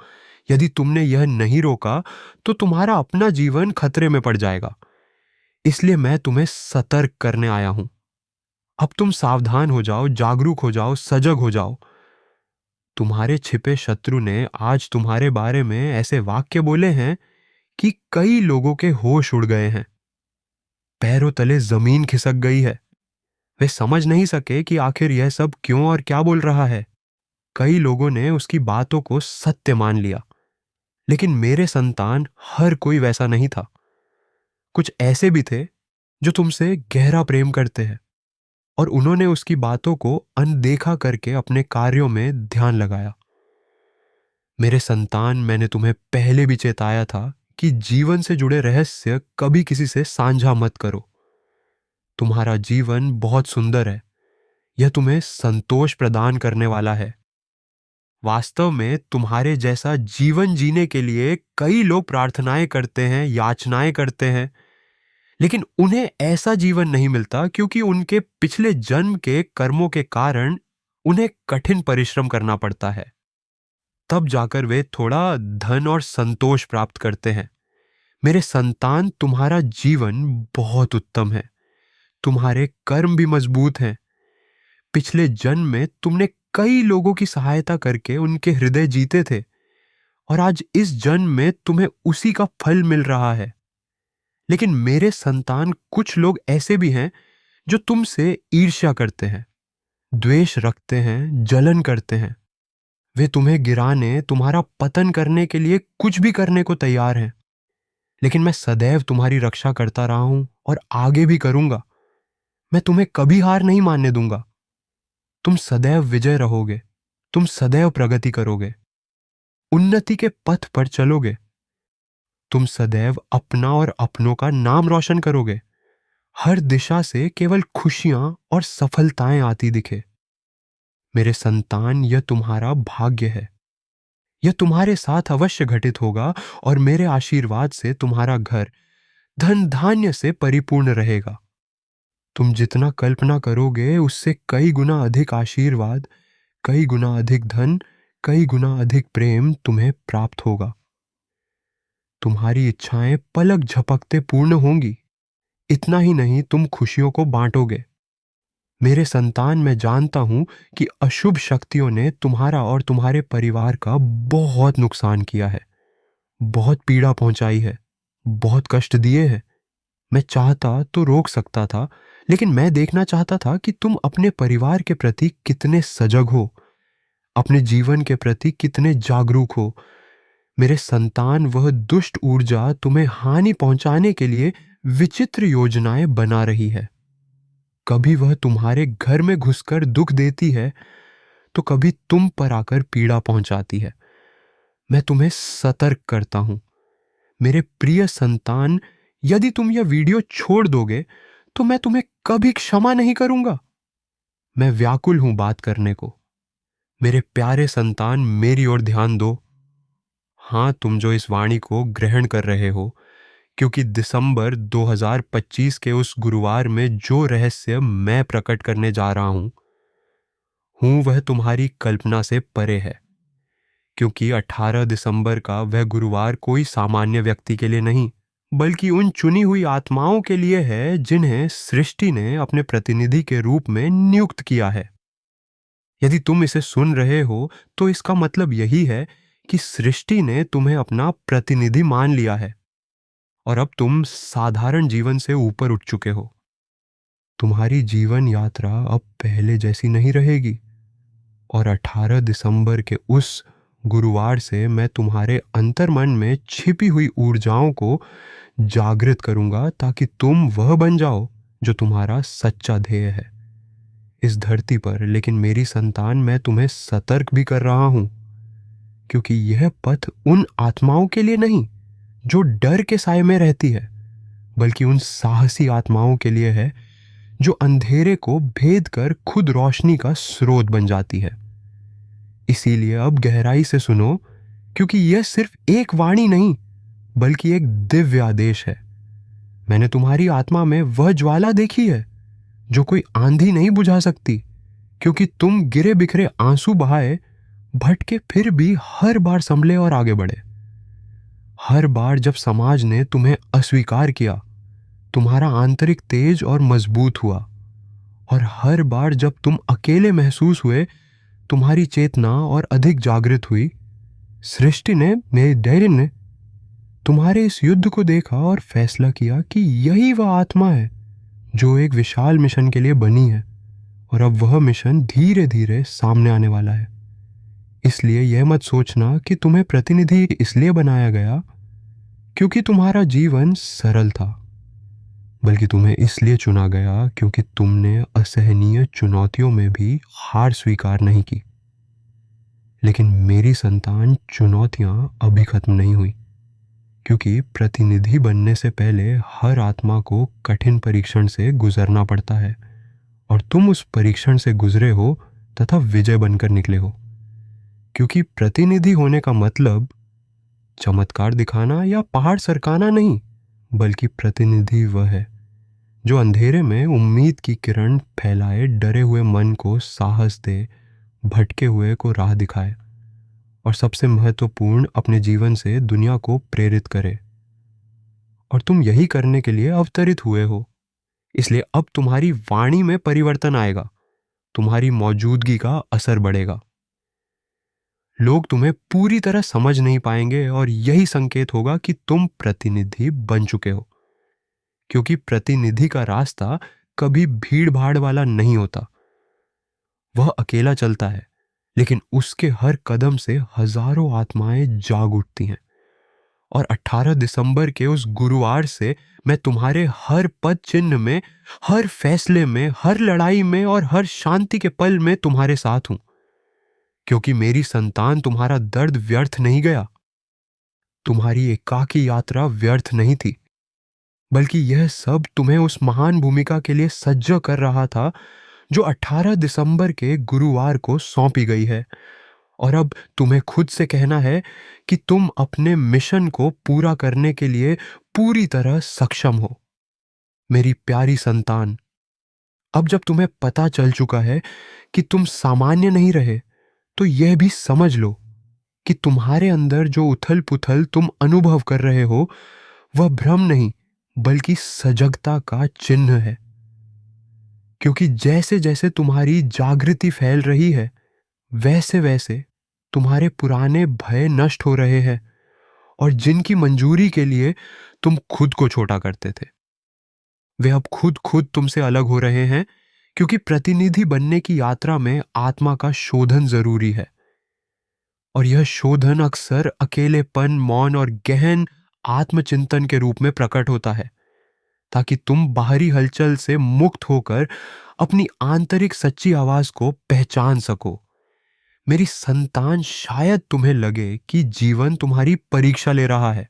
यदि तुमने यह नहीं रोका तो तुम्हारा अपना जीवन खतरे में पड़ जाएगा। इसलिए मैं तुम्हें सतर्क करने आया हूं। अब तुम सावधान हो जाओ, जागरूक हो जाओ, सजग हो जाओ। तुम्हारे छिपे शत्रु ने आज तुम्हारे बारे में ऐसे वाक्य बोले हैं कि कई लोगों के होश उड़ गए हैं। पैरों तले जमीन खिसक गई है। वे समझ नहीं सके कि आखिर यह सब क्यों और क्या बोल रहा है। कई लोगों ने उसकी बातों को सत्य मान लिया, लेकिन मेरे संतान, हर कोई वैसा नहीं था। कुछ ऐसे भी थे जो तुमसे गहरा प्रेम करते हैं, और उन्होंने उसकी बातों को अनदेखा करके अपने कार्यों में ध्यान लगाया। मेरे संतान, मैंने तुम्हें पहले भी चेताया था कि जीवन से जुड़े रहस्य कभी किसी से साझा मत करो। तुम्हारा जीवन बहुत सुंदर है। यह तुम्हें संतोष प्रदान करने वाला है। वास्तव में तुम्हारे जैसा जीवन जीने के लिए कई लोग प्रार्थनाएं करते हैं, याचनाएं करते हैं, लेकिन उन्हें ऐसा जीवन नहीं मिलता, क्योंकि उनके पिछले जन्म के कर्मों के कारण उन्हें कठिन परिश्रम करना पड़ता है। तब जाकर वे थोड़ा धन और संतोष प्राप्त करते हैं। मेरे संतान, तुम्हारा जीवन बहुत उत्तम है। तुम्हारे कर्म भी मजबूत हैं। पिछले जन्म में तुमने कई लोगों की सहायता करके उनके हृदय जीते थे, और आज इस जन्म में तुम्हें उसी का फल मिल रहा है। लेकिन मेरे संतान, कुछ लोग ऐसे भी हैं जो तुमसे ईर्ष्या करते हैं, द्वेष रखते हैं, जलन करते हैं। वे तुम्हें गिराने, तुम्हारा पतन करने के लिए कुछ भी करने को तैयार हैं। लेकिन मैं सदैव तुम्हारी रक्षा करता रहा हूं और आगे भी करूंगा। मैं तुम्हें कभी हार नहीं मानने दूंगा। तुम सदैव विजय रहोगे। तुम सदैव प्रगति करोगे, उन्नति के पथ पर चलोगे। तुम सदैव अपना और अपनों का नाम रोशन करोगे। हर दिशा से केवल खुशियां और सफलताएं आती दिखे। मेरे संतान, यह तुम्हारा भाग्य है। यह तुम्हारे साथ अवश्य घटित होगा और मेरे आशीर्वाद से तुम्हारा घर धन धान्य से परिपूर्ण रहेगा। तुम जितना कल्पना करोगे उससे कई गुना अधिक आशीर्वाद, कई गुना अधिक धन, कई गुना अधिक प्रेम तुम्हें प्राप्त होगा। तुम्हारी इच्छाएं पलक झपकते पूर्ण होंगी। इतना ही नहीं, तुम खुशियों को बांटोगे। मेरे संतान, मैं जानता हूं कि अशुभ शक्तियों ने तुम्हारा और तुम्हारे परिवार का बहुत नुकसान किया है, बहुत पीड़ा पहुंचाई है, बहुत कष्ट दिए हैं। मैं चाहता तो रोक सकता था, लेकिन मैं देखना चाहता था कि तुम अपने परिवार के प्रति कितने सजग हो, अपने जीवन के प्रति कितने जागरूक हो। मेरे संतान, वह दुष्ट ऊर्जा तुम्हें हानि पहुंचाने के लिए विचित्र योजनाएं बना रही है। कभी वह तुम्हारे घर में घुसकर दुख देती है, तो कभी तुम पर आकर पीड़ा पहुंचाती है। मैं तुम्हें सतर्क करता हूं। मेरे प्रिय संतान, यदि तुम यह वीडियो छोड़ दोगे तो मैं तुम्हें कभी क्षमा नहीं करूंगा। मैं व्याकुल हूं बात करने को। मेरे प्यारे संतान, मेरी ओर ध्यान दो। हां, तुम जो इस वाणी को ग्रहण कर रहे हो, क्योंकि दिसंबर 2025 के उस गुरुवार में जो रहस्य मैं प्रकट करने जा रहा हूं वह तुम्हारी कल्पना से परे है। क्योंकि 18 दिसंबर का वह गुरुवार कोई सामान्य व्यक्ति के लिए नहीं, बल्कि उन चुनी हुई आत्माओं के लिए है जिन्हें सृष्टि ने अपने प्रतिनिधि के रूप में नियुक्त किया है। यदि तुम इसे सुन रहे हो तो इसका मतलब यही है कि सृष्टि ने तुम्हें अपना प्रतिनिधि मान लिया है और अब तुम साधारण जीवन से ऊपर उठ चुके हो। तुम्हारी जीवन यात्रा अब पहले जैसी नहीं रहेगी और 18 दिसंबर के उस गुरुवार से मैं तुम्हारे अंतर्मन में छिपी हुई ऊर्जाओं को जागृत करूंगा, ताकि तुम वह बन जाओ जो तुम्हारा सच्चा ध्येय है इस धरती पर। लेकिन मेरी संतान, मैं तुम्हें सतर्क भी कर रहा हूं, क्योंकि यह पथ उन आत्माओं के लिए नहीं जो डर के साए में रहती है, बल्कि उन साहसी आत्माओं के लिए है जो अंधेरे को भेद कर खुद रोशनी का स्रोत बन जाती है। इसीलिए अब गहराई से सुनो, क्योंकि यह सिर्फ एक वाणी नहीं बल्कि एक दिव्य आदेश है। मैंने तुम्हारी आत्मा में वह ज्वाला देखी है जो कोई आंधी नहीं बुझा सकती, क्योंकि तुम गिरे बिखरे आंसू बहाए, भटके, फिर भी हर बार संभले और आगे बढ़े। हर बार जब समाज ने तुम्हें अस्वीकार किया, तुम्हारा आंतरिक तेज और मजबूत हुआ, और हर बार जब तुम अकेले महसूस हुए, तुम्हारी चेतना और अधिक जागृत हुई। सृष्टि ने, मेरे धैर्य ने तुम्हारे इस युद्ध को देखा और फैसला किया कि यही वह आत्मा है जो एक विशाल मिशन के लिए बनी है, और अब वह मिशन धीरे धीरे सामने आने वाला है। इसलिए यह मत सोचना कि तुम्हें प्रतिनिधि इसलिए बनाया गया क्योंकि तुम्हारा जीवन सरल था, बल्कि तुम्हें इसलिए चुना गया क्योंकि तुमने असहनीय चुनौतियों में भी हार स्वीकार नहीं की। लेकिन मेरी संतान, चुनौतियां अभी खत्म नहीं हुई, क्योंकि प्रतिनिधि बनने से पहले हर आत्मा को कठिन परीक्षण से गुजरना पड़ता है, और तुम उस परीक्षण से गुजरे हो तथा विजय बनकर निकले हो। क्योंकि प्रतिनिधि होने का मतलब चमत्कार दिखाना या पहाड़ सरकाना नहीं, बल्कि प्रतिनिधि वह है जो अंधेरे में उम्मीद की किरण फैलाए, डरे हुए मन को साहस दे, भटके हुए को राह दिखाए, और सबसे महत्वपूर्ण, अपने जीवन से दुनिया को प्रेरित करे। और तुम यही करने के लिए अवतरित हुए हो। इसलिए अब तुम्हारी वाणी में परिवर्तन आएगा, तुम्हारी मौजूदगी का असर बढ़ेगा। लोग तुम्हें पूरी तरह समझ नहीं पाएंगे, और यही संकेत होगा कि तुम प्रतिनिधि बन चुके हो। क्योंकि प्रतिनिधि का रास्ता कभी भीड़ भाड़ वाला नहीं होता। वह अकेला चलता है, लेकिन उसके हर कदम से हजारों आत्माएं जाग उठती हैं, और 18 दिसंबर के उस गुरुवार से मैं तुम्हारे हर पद चिन्ह में, हर फैसले में, हर लड़ाई में और हर शांति के पल में तुम्हारे साथ हूं। क्योंकि मेरी संतान, तुम्हारा दर्द व्यर्थ नहीं गया, तुम्हारी एकाकी यात्रा व्यर्थ नहीं थी, बल्कि यह सब तुम्हें उस महान भूमिका के लिए सज्ज कर रहा था जो 18 दिसंबर के गुरुवार को सौंपी गई है। और अब तुम्हें खुद से कहना है कि तुम अपने मिशन को पूरा करने के लिए पूरी तरह सक्षम हो। मेरी प्यारी संतान, अब जब तुम्हें पता चल चुका है कि तुम सामान्य नहीं रहे, तो यह भी समझ लो कि तुम्हारे अंदर जो उथल पुथल तुम अनुभव कर रहे हो, वह भ्रम नहीं बल्कि सजगता का चिन्ह है। क्योंकि जैसे जैसे तुम्हारी जागृति फैल रही है, वैसे वैसे तुम्हारे पुराने भय नष्ट हो रहे हैं, और जिनकी मंजूरी के लिए तुम खुद को छोटा करते थे, वे अब खुद खुद तुमसे अलग हो रहे हैं। क्योंकि प्रतिनिधि बनने की यात्रा में आत्मा का शोधन जरूरी है, और यह शोधन अक्सर अकेलेपन, मौन और गहन आत्मचिंतन के रूप में प्रकट होता है, ताकि तुम बाहरी हलचल से मुक्त होकर अपनी आंतरिक सच्ची आवाज को पहचान सको। मेरी संतान, शायद तुम्हें लगे कि जीवन तुम्हारी परीक्षा ले रहा है,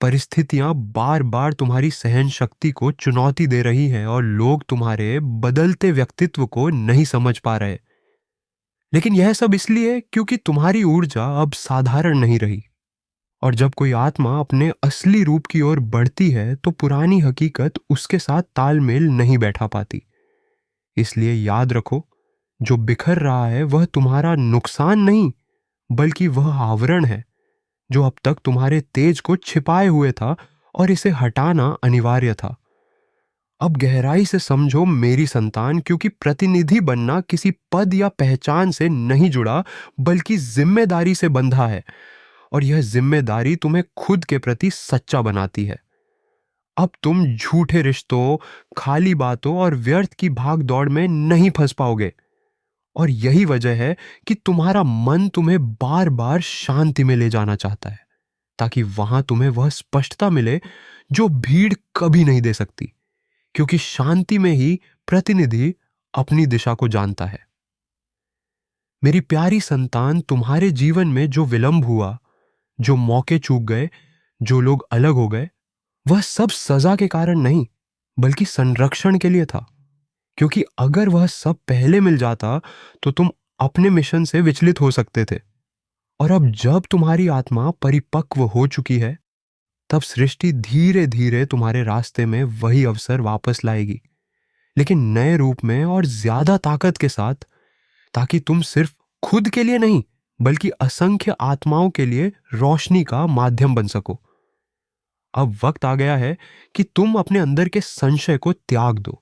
परिस्थितियां बार बार तुम्हारी सहन शक्ति को चुनौती दे रही हैं, और लोग तुम्हारे बदलते व्यक्तित्व को नहीं समझ पा रहे। लेकिन यह सब इसलिए क्योंकि तुम्हारी ऊर्जा अब साधारण नहीं रही, और जब कोई आत्मा अपने असली रूप की ओर बढ़ती है, तो पुरानी हकीकत उसके साथ तालमेल नहीं बैठा पाती। इसलिए याद रखो, जो बिखर रहा है वह तुम्हारा नुकसान नहीं, बल्कि वह आवरण है जो अब तक तुम्हारे तेज को छिपाए हुए था, और इसे हटाना अनिवार्य था। अब गहराई से समझो मेरी संतान, क्योंकि प्रतिनिधि बनना किसी पद या पहचान से नहीं जुड़ा, बल्कि जिम्मेदारी से बंधा है, और यह जिम्मेदारी तुम्हें खुद के प्रति सच्चा बनाती है। अब तुम झूठे रिश्तों, खाली बातों और व्यर्थ की भाग दौड़ में नहीं फंस पाओगे। और यही वजह है कि तुम्हारा मन तुम्हें बार बार शांति में ले जाना चाहता है, ताकि वहां तुम्हें वह स्पष्टता मिले जो भीड़ कभी नहीं दे सकती। क्योंकि शांति में ही प्रतिनिधि अपनी दिशा को जानता है। मेरी प्यारी संतान, तुम्हारे जीवन में जो विलंब हुआ, जो मौके चूक गए, जो लोग अलग हो गए, वह सब सजा के कारण नहीं, बल्कि संरक्षण के लिए था। क्योंकि अगर वह सब पहले मिल जाता, तो तुम अपने मिशन से विचलित हो सकते थे। और अब जब तुम्हारी आत्मा परिपक्व हो चुकी है, तब सृष्टि धीरे धीरे तुम्हारे रास्ते में वही अवसर वापस लाएगी, लेकिन नए रूप में और ज्यादा ताकत के साथ, ताकि तुम सिर्फ खुद के लिए नहीं, बल्कि असंख्य आत्माओं के लिए रोशनी का माध्यम बन सको। अब वक्त आ गया है कि तुम अपने अंदर के संशय को त्याग दो,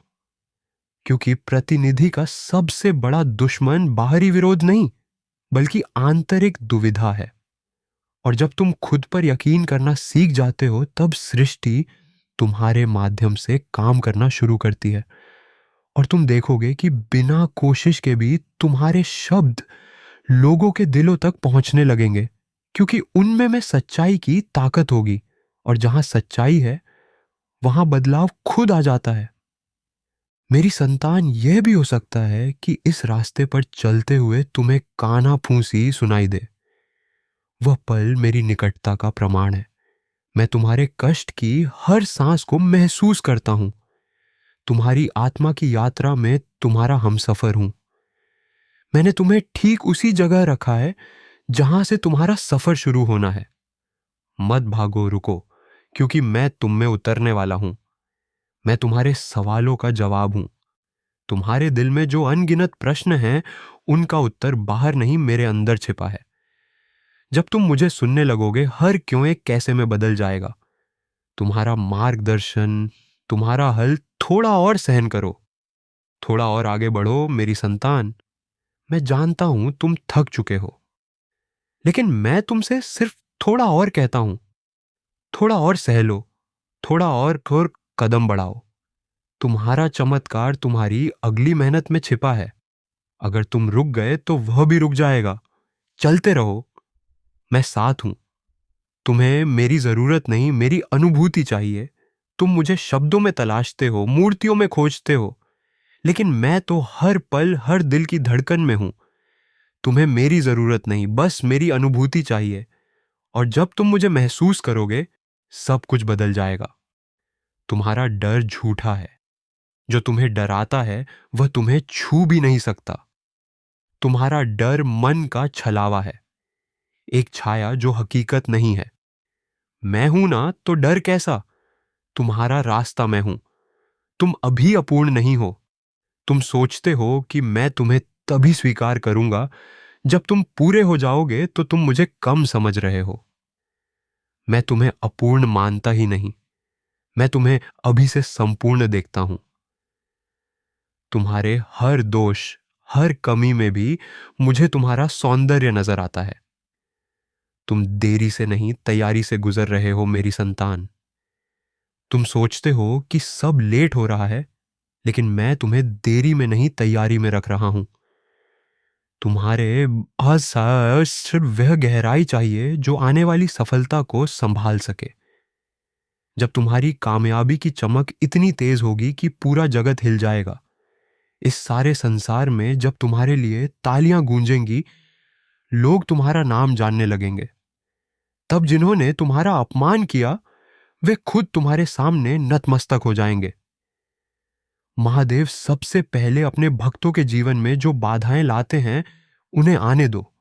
क्योंकि प्रतिनिधि का सबसे बड़ा दुश्मन बाहरी विरोध नहीं, बल्कि आंतरिक दुविधा है। और जब तुम खुद पर यकीन करना सीख जाते हो, तब सृष्टि तुम्हारे माध्यम से काम करना शुरू करती है, और तुम देखोगे कि बिना कोशिश के भी तुम्हारे शब्द लोगों के दिलों तक पहुंचने लगेंगे, क्योंकि उनमें में सच्चाई की ताकत होगी, और जहां सच्चाई है, वहां बदलाव खुद आ जाता है। मेरी संतान, यह भी हो सकता है कि इस रास्ते पर चलते हुए तुम्हें काना फूंसी सुनाई दे। वह पल मेरी निकटता का प्रमाण है। मैं तुम्हारे कष्ट की हर सांस को महसूस करता हूं। तुम्हारी आत्मा की यात्रा में तुम्हारा हमसफर हूं। मैंने तुम्हें ठीक उसी जगह रखा है जहां से तुम्हारा सफर शुरू होना है। मत भागो, रुको, क्योंकि मैं तुम में उतरने वाला हूं। मैं तुम्हारे सवालों का जवाब हूं। तुम्हारे दिल में जो अनगिनत प्रश्न हैं, उनका उत्तर बाहर नहीं, मेरे अंदर छिपा है। जब तुम मुझे सुनने लगोगे, हर क्यों एक कैसे में बदल जाएगा। तुम्हारा मार्गदर्शन, तुम्हारा हल, थोड़ा और सहन करो, थोड़ा और आगे बढ़ो मेरी संतान। मैं जानता हूं तुम थक चुके हो, लेकिन मैं तुमसे सिर्फ थोड़ा और कहता हूं। थोड़ा और सह लो, थोड़ा और कदम बढ़ाओ। तुम्हारा चमत्कार तुम्हारी अगली मेहनत में छिपा है। अगर तुम रुक गए तो वह भी रुक जाएगा। चलते रहो, मैं साथ हूं। तुम्हें मेरी जरूरत नहीं, मेरी अनुभूति चाहिए। तुम मुझे शब्दों में तलाशते हो, मूर्तियों में खोजते हो, लेकिन मैं तो हर पल, हर दिल की धड़कन में हूं। तुम्हें मेरी जरूरत नहीं, बस मेरी अनुभूति चाहिए। और जब तुम मुझे महसूस करोगे, सब कुछ बदल जाएगा। तुम्हारा डर झूठा है। जो तुम्हें डराता है वह तुम्हें छू भी नहीं सकता। तुम्हारा डर मन का छलावा है, एक छाया जो हकीकत नहीं है। मैं हूं ना, तो डर कैसा? तुम्हारा रास्ता मैं हूं। तुम अभी अपूर्ण नहीं हो। तुम सोचते हो कि मैं तुम्हें तभी स्वीकार करूंगा जब तुम पूरे हो जाओगे, तो तुम मुझे कम समझ रहे हो। मैं तुम्हें अपूर्ण मानता ही नहीं, मैं तुम्हें अभी से संपूर्ण देखता हूं। तुम्हारे हर दोष, हर कमी में भी मुझे तुम्हारा सौंदर्य नजर आता है। तुम देरी से नहीं, तैयारी से गुजर रहे हो मेरी संतान। तुम सोचते हो कि सब लेट हो रहा है, लेकिन मैं तुम्हें देरी में नहीं, तैयारी में रख रहा हूं। तुम्हारे आज सिर्फ वह गहराई चाहिए जो आने वाली सफलता को संभाल सके। जब तुम्हारी कामयाबी की चमक इतनी तेज होगी कि पूरा जगत हिल जाएगा। इस सारे संसार में जब तुम्हारे लिए तालियां गूंजेंगी, लोग तुम्हारा नाम जानने लगेंगे। तब जिन्होंने तुम्हारा अपमान किया, वे खुद तुम्हारे सामने नतमस्तक हो जाएंगे। महादेव सबसे पहले अपने भक्तों के जीवन में जो बाधाएं लाते हैं, उन्हें आने दो।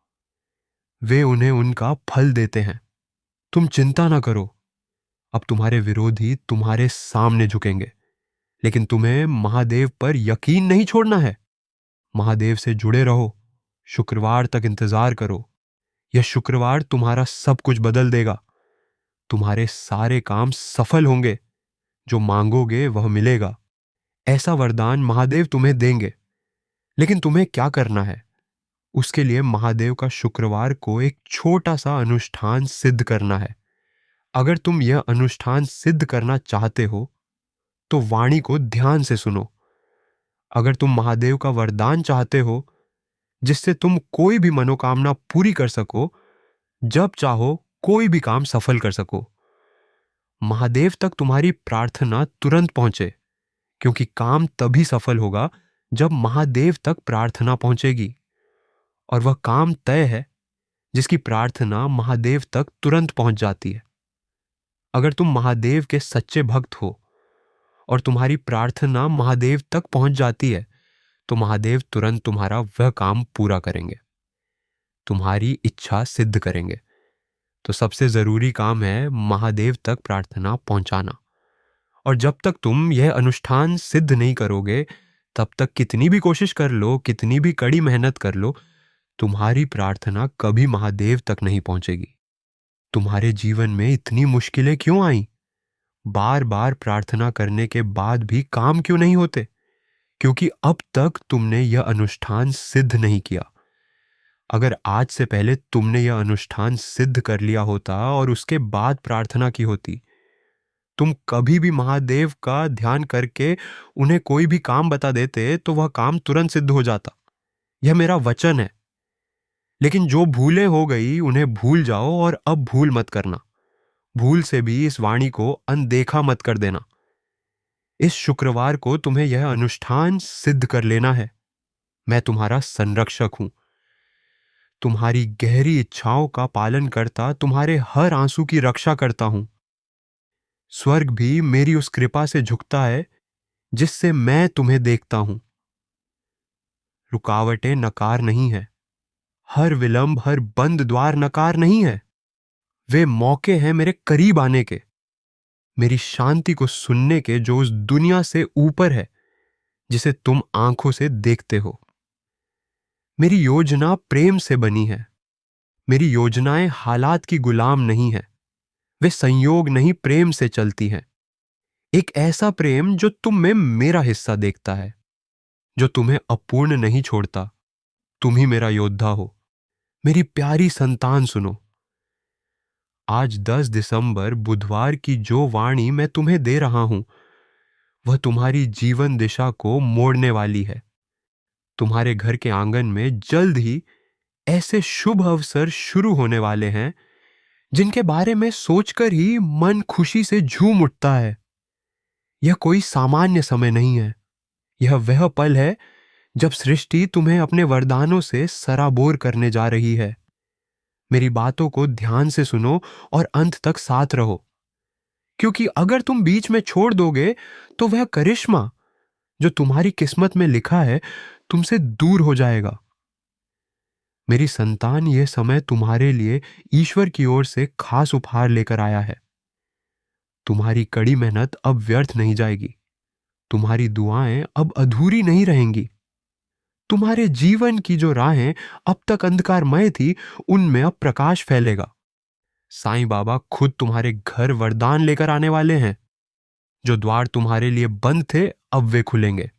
वे उन्हें उनका फल देते हैं। तुम चिंता ना करो। अब तुम्हारे विरोधी तुम्हारे सामने झुकेंगे, लेकिन तुम्हें महादेव पर यकीन नहीं छोड़ना है। महादेव से जुड़े रहो। शुक्रवार तक इंतजार करो। यह शुक्रवार तुम्हारा सब कुछ बदल देगा। तुम्हारे सारे काम सफल होंगे। जो मांगोगे वह मिलेगा। ऐसा वरदान महादेव तुम्हें देंगे। लेकिन तुम्हें क्या करना है? उसके लिए महादेव का शुक्रवार को एक छोटा सा अनुष्ठान सिद्ध करना है। अगर तुम यह अनुष्ठान सिद्ध करना चाहते हो, तो वाणी को ध्यान से सुनो। अगर तुम महादेव का वरदान चाहते हो, जिससे तुम कोई भी मनोकामना पूरी कर सको, जब चाहो कोई भी काम सफल कर सको, महादेव तक तुम्हारी प्रार्थना तुरंत पहुंचे, क्योंकि काम तभी सफल होगा जब महादेव तक प्रार्थना पहुंचेगी। और वह काम तय है जिसकी प्रार्थना महादेव तक तुरंत पहुंच जाती है। अगर तुम महादेव के सच्चे भक्त हो और तुम्हारी प्रार्थना महादेव तक पहुंच जाती है, तो महादेव तुरंत तुम्हारा वह काम पूरा करेंगे, तुम्हारी इच्छा सिद्ध करेंगे। तो सबसे जरूरी काम है महादेव तक प्रार्थना पहुंचाना। और जब तक तुम यह अनुष्ठान सिद्ध नहीं करोगे, तब तक कितनी भी कोशिश कर लो, कितनी भी कड़ी मेहनत कर लो, तुम्हारी प्रार्थना कभी महादेव तक नहीं पहुंचेगी। तुम्हारे जीवन में इतनी मुश्किलें क्यों आई? बार बार प्रार्थना करने के बाद भी काम क्यों नहीं होते? क्योंकि अब तक तुमने यह अनुष्ठान सिद्ध नहीं किया। अगर आज से पहले तुमने यह अनुष्ठान सिद्ध कर लिया होता और उसके बाद प्रार्थना की होती, तुम कभी भी महादेव का ध्यान करके उन्हें कोई भी काम बता देते, तो वह काम तुरंत सिद्ध हो जाता। यह मेरा वचन है। लेकिन जो भूलें हो गई, उन्हें भूल जाओ और अब भूल मत करना। भूल से भी इस वाणी को अनदेखा मत कर देना। इस शुक्रवार को तुम्हें यह अनुष्ठान सिद्ध कर लेना है। मैं तुम्हारा संरक्षक हूं, तुम्हारी गहरी इच्छाओं का पालन करता, तुम्हारे हर आंसू की रक्षा करता हूं। स्वर्ग भी मेरी उस कृपा से झुकता है जिससे मैं तुम्हें देखता हूं। रुकावटें नकार नहीं है। हर विलंब, हर बंद द्वार नकार नहीं है। वे मौके हैं मेरे करीब आने के, मेरी शांति को सुनने के, जो उस दुनिया से ऊपर है जिसे तुम आंखों से देखते हो। मेरी योजना प्रेम से बनी है। मेरी योजनाएं हालात की गुलाम नहीं है। वे संयोग नहीं, प्रेम से चलती हैं। एक ऐसा प्रेम जो तुम में मेरा हिस्सा देखता है, जो तुम्हें अपूर्ण नहीं छोड़ता। तुम ही मेरा योद्धा हो। मेरी प्यारी संतान, सुनो। आज 10 दिसंबर बुधवार की जो वाणी मैं तुम्हें दे रहा हूं, वह तुम्हारी जीवन दिशा को मोड़ने वाली है। तुम्हारे घर के आंगन में जल्द ही ऐसे शुभ अवसर शुरू होने वाले हैं जिनके बारे में सोचकर ही मन खुशी से झूम उठता है। यह कोई सामान्य समय नहीं है। यह वह पल है जब सृष्टि तुम्हें अपने वरदानों से सराबोर करने जा रही है। मेरी बातों को ध्यान से सुनो और अंत तक साथ रहो, क्योंकि अगर तुम बीच में छोड़ दोगे तो वह करिश्मा जो तुम्हारी किस्मत में लिखा है तुमसे दूर हो जाएगा। मेरी संतान, यह समय तुम्हारे लिए ईश्वर की ओर से खास उपहार लेकर आया है। तुम्हारी कड़ी मेहनत अब व्यर्थ नहीं जाएगी। तुम्हारी दुआएं अब अधूरी नहीं रहेंगी। तुम्हारे जीवन की जो राहें अब तक अंधकारमय थी, उनमें अब प्रकाश फैलेगा। साईं बाबा खुद तुम्हारे घर वरदान लेकर आने वाले हैं। जो द्वार तुम्हारे लिए बंद थे, अब वे खुलेंगे।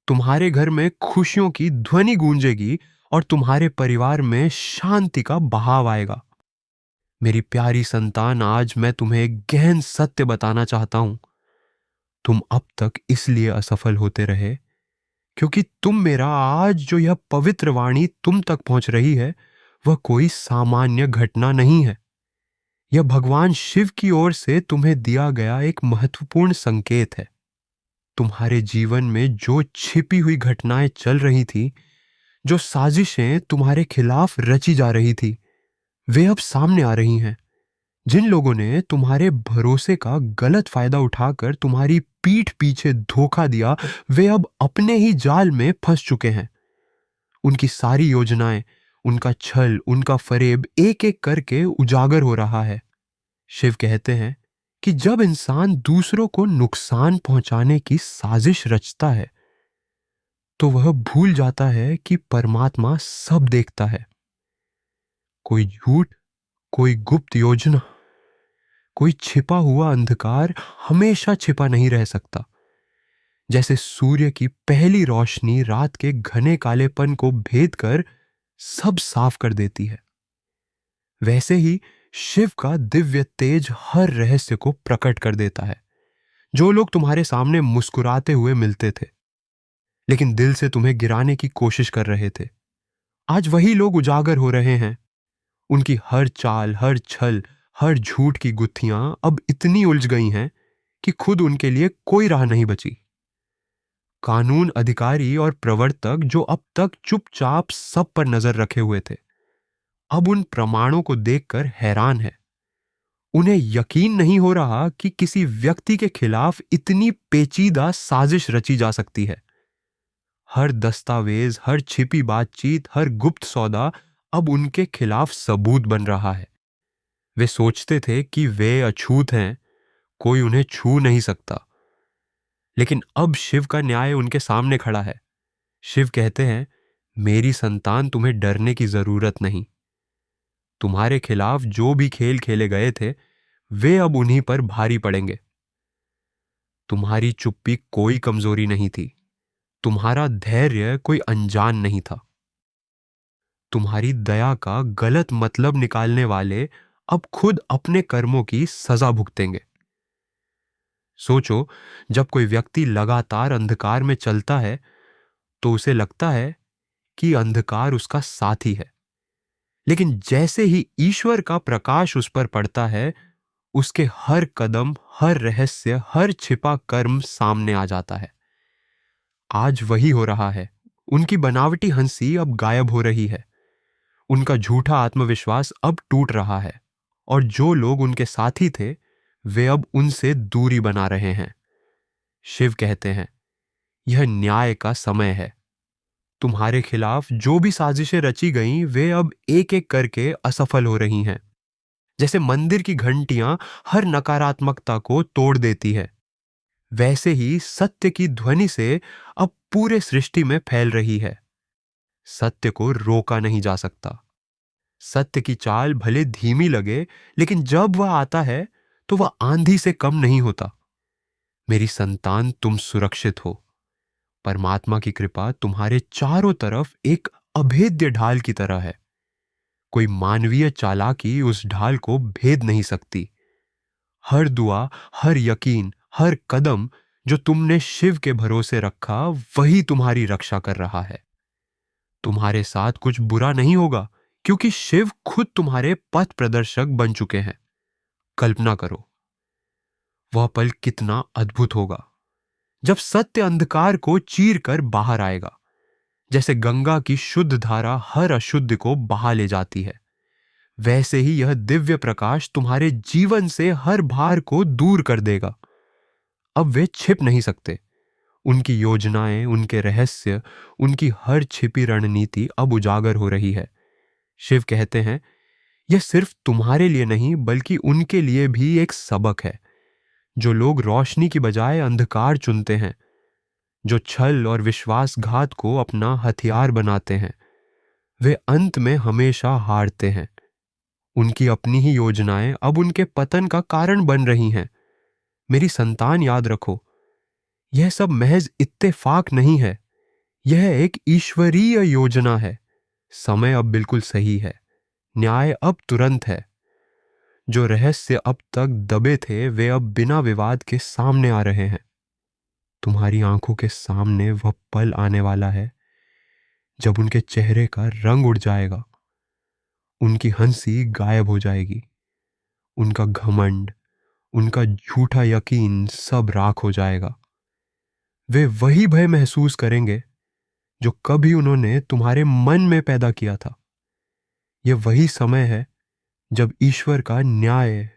तुम्हारे घर में खुशियों की ध्वनि गूंजेगी और तुम्हारे परिवार में शांति का बहाव आएगा। मेरी प्यारी संतान, आज मैं तुम्हें एक गहन सत्य बताना चाहता हूं। तुम अब तक इसलिए असफल होते रहे क्योंकि मेरा आज जो यह पवित्र वाणी तुम तक पहुंच रही है, वह कोई सामान्य घटना नहीं है। यह भगवान शिव की ओर से तुम्हें दिया गया एक महत्वपूर्ण संकेत है। तुम्हारे जीवन में जो छिपी हुई घटनाएं चल रही थी, जो साजिशें तुम्हारे खिलाफ रची जा रही थी, वे अब सामने आ रही हैं। जिन लोगों ने तुम्हारे भरोसे का गलत फायदा उठाकर तुम्हारी पीठ पीछे धोखा दिया, वे अब अपने ही जाल में फंस चुके हैं। उनकी सारी योजनाएं, उनका छल, उनका फरेब एक एक करके उजागर हो रहा है। शिव कहते हैं कि जब इंसान दूसरों को नुकसान पहुंचाने की साजिश रचता है, तो वह भूल जाता है कि परमात्मा सब देखता है। कोई झूठ, कोई गुप्त योजना, कोई छिपा हुआ अंधकार हमेशा छिपा नहीं रह सकता। जैसे सूर्य की पहली रोशनी रात के घने कालेपन को भेद कर सब साफ कर देती है, वैसे ही शिव का दिव्य तेज हर रहस्य को प्रकट कर देता है। जो लोग तुम्हारे सामने मुस्कुराते हुए मिलते थे, लेकिन दिल से तुम्हें गिराने की कोशिश कर रहे थे, आज वही लोग उजागर हो रहे हैं। उनकी हर चाल, हर छल, हर झूठ की गुत्थियां अब इतनी उलझ गई हैं कि खुद उनके लिए कोई राह नहीं बची। कानून, अधिकारी और प्रवर्तक जो अब तक चुपचाप सब पर नजर रखे हुए थे, अब उन प्रमाणों को देखकर हैरान है। उन्हें यकीन नहीं हो रहा कि किसी व्यक्ति के खिलाफ इतनी पेचीदा साजिश रची जा सकती है। हर दस्तावेज, हर छिपी बातचीत, हर गुप्त सौदा अब उनके खिलाफ सबूत बन रहा है। वे सोचते थे कि वे अछूत हैं, कोई उन्हें छू नहीं सकता, लेकिन अब शिव का न्याय उनके सामने खड़ा है। शिव कहते हैं, मेरी संतान, तुम्हें डरने की जरूरत नहीं। तुम्हारे खिलाफ जो भी खेल खेले गए थे, वे अब उन्हीं पर भारी पड़ेंगे। तुम्हारी चुप्पी कोई कमजोरी नहीं थी। तुम्हारा धैर्य कोई अनजान नहीं था। तुम्हारी दया का गलत मतलब निकालने वाले अब खुद अपने कर्मों की सजा भुगतेंगे। सोचो, जब कोई व्यक्ति लगातार अंधकार में चलता है, तो उसे लगता है कि अंधकार उसका साथी है, लेकिन जैसे ही ईश्वर का प्रकाश उस पर पड़ता है, उसके हर कदम, हर रहस्य, हर छिपा कर्म सामने आ जाता है। आज वही हो रहा है। उनकी बनावटी हंसी अब गायब हो रही है। उनका झूठा आत्मविश्वास अब टूट रहा है, और जो लोग उनके साथी थे, वे अब उनसे दूरी बना रहे हैं। शिव कहते हैं, यह न्याय का समय है। तुम्हारे खिलाफ जो भी साजिशें रची गईं, वे अब एक एक करके असफल हो रही हैं। जैसे मंदिर की घंटियां हर नकारात्मकता को तोड़ देती है, वैसे ही सत्य की ध्वनि से अब पूरे सृष्टि में फैल रही है। सत्य को रोका नहीं जा सकता। सत्य की चाल भले धीमी लगे, लेकिन जब वह आता है तो वह आंधी से कम नहीं होता। मेरी संतान, तुम सुरक्षित हो। परमात्मा की कृपा तुम्हारे चारों तरफ एक अभेद्य ढाल की तरह है। कोई मानवीय चालाकी उस ढाल को भेद नहीं सकती। हर दुआ, हर यकीन, हर कदम जो तुमने शिव के भरोसे रखा, वही तुम्हारी रक्षा कर रहा है। तुम्हारे साथ कुछ बुरा नहीं होगा, क्योंकि शिव खुद तुम्हारे पथ प्रदर्शक बन चुके हैं। कल्पना करो, वह पल कितना अद्भुत होगा जब सत्य अंधकार को चीर कर बाहर आएगा। जैसे गंगा की शुद्ध धारा हर अशुद्ध को बहा ले जाती है, वैसे ही यह दिव्य प्रकाश तुम्हारे जीवन से हर भार को दूर कर देगा। अब वे छिप नहीं सकते। उनकी योजनाएं, उनके रहस्य, उनकी हर छिपी रणनीति अब उजागर हो रही है। शिव कहते हैं, यह सिर्फ तुम्हारे लिए नहीं बल्कि उनके लिए भी एक सबक है। जो लोग रोशनी की बजाय अंधकार चुनते हैं, जो छल और विश्वासघात को अपना हथियार बनाते हैं, वे अंत में हमेशा हारते हैं। उनकी अपनी ही योजनाएं अब उनके पतन का कारण बन रही हैं। मेरी संतान, याद रखो, यह सब महज इत्तेफाक नहीं है, यह एक ईश्वरीय योजना है। समय अब बिल्कुल सही है, न्याय अब तुरंत है। जो रहस्य अब तक दबे थे वे अब बिना विवाद के सामने आ रहे हैं। तुम्हारी आंखों के सामने वह पल आने वाला है जब उनके चेहरे का रंग उड़ जाएगा, उनकी हंसी गायब हो जाएगी, उनका घमंड, उनका झूठा यकीन सब राख हो जाएगा। वे वही भय महसूस करेंगे जो कभी उन्होंने तुम्हारे मन में पैदा किया था। यह वही समय है जब ईश्वर का न्याय,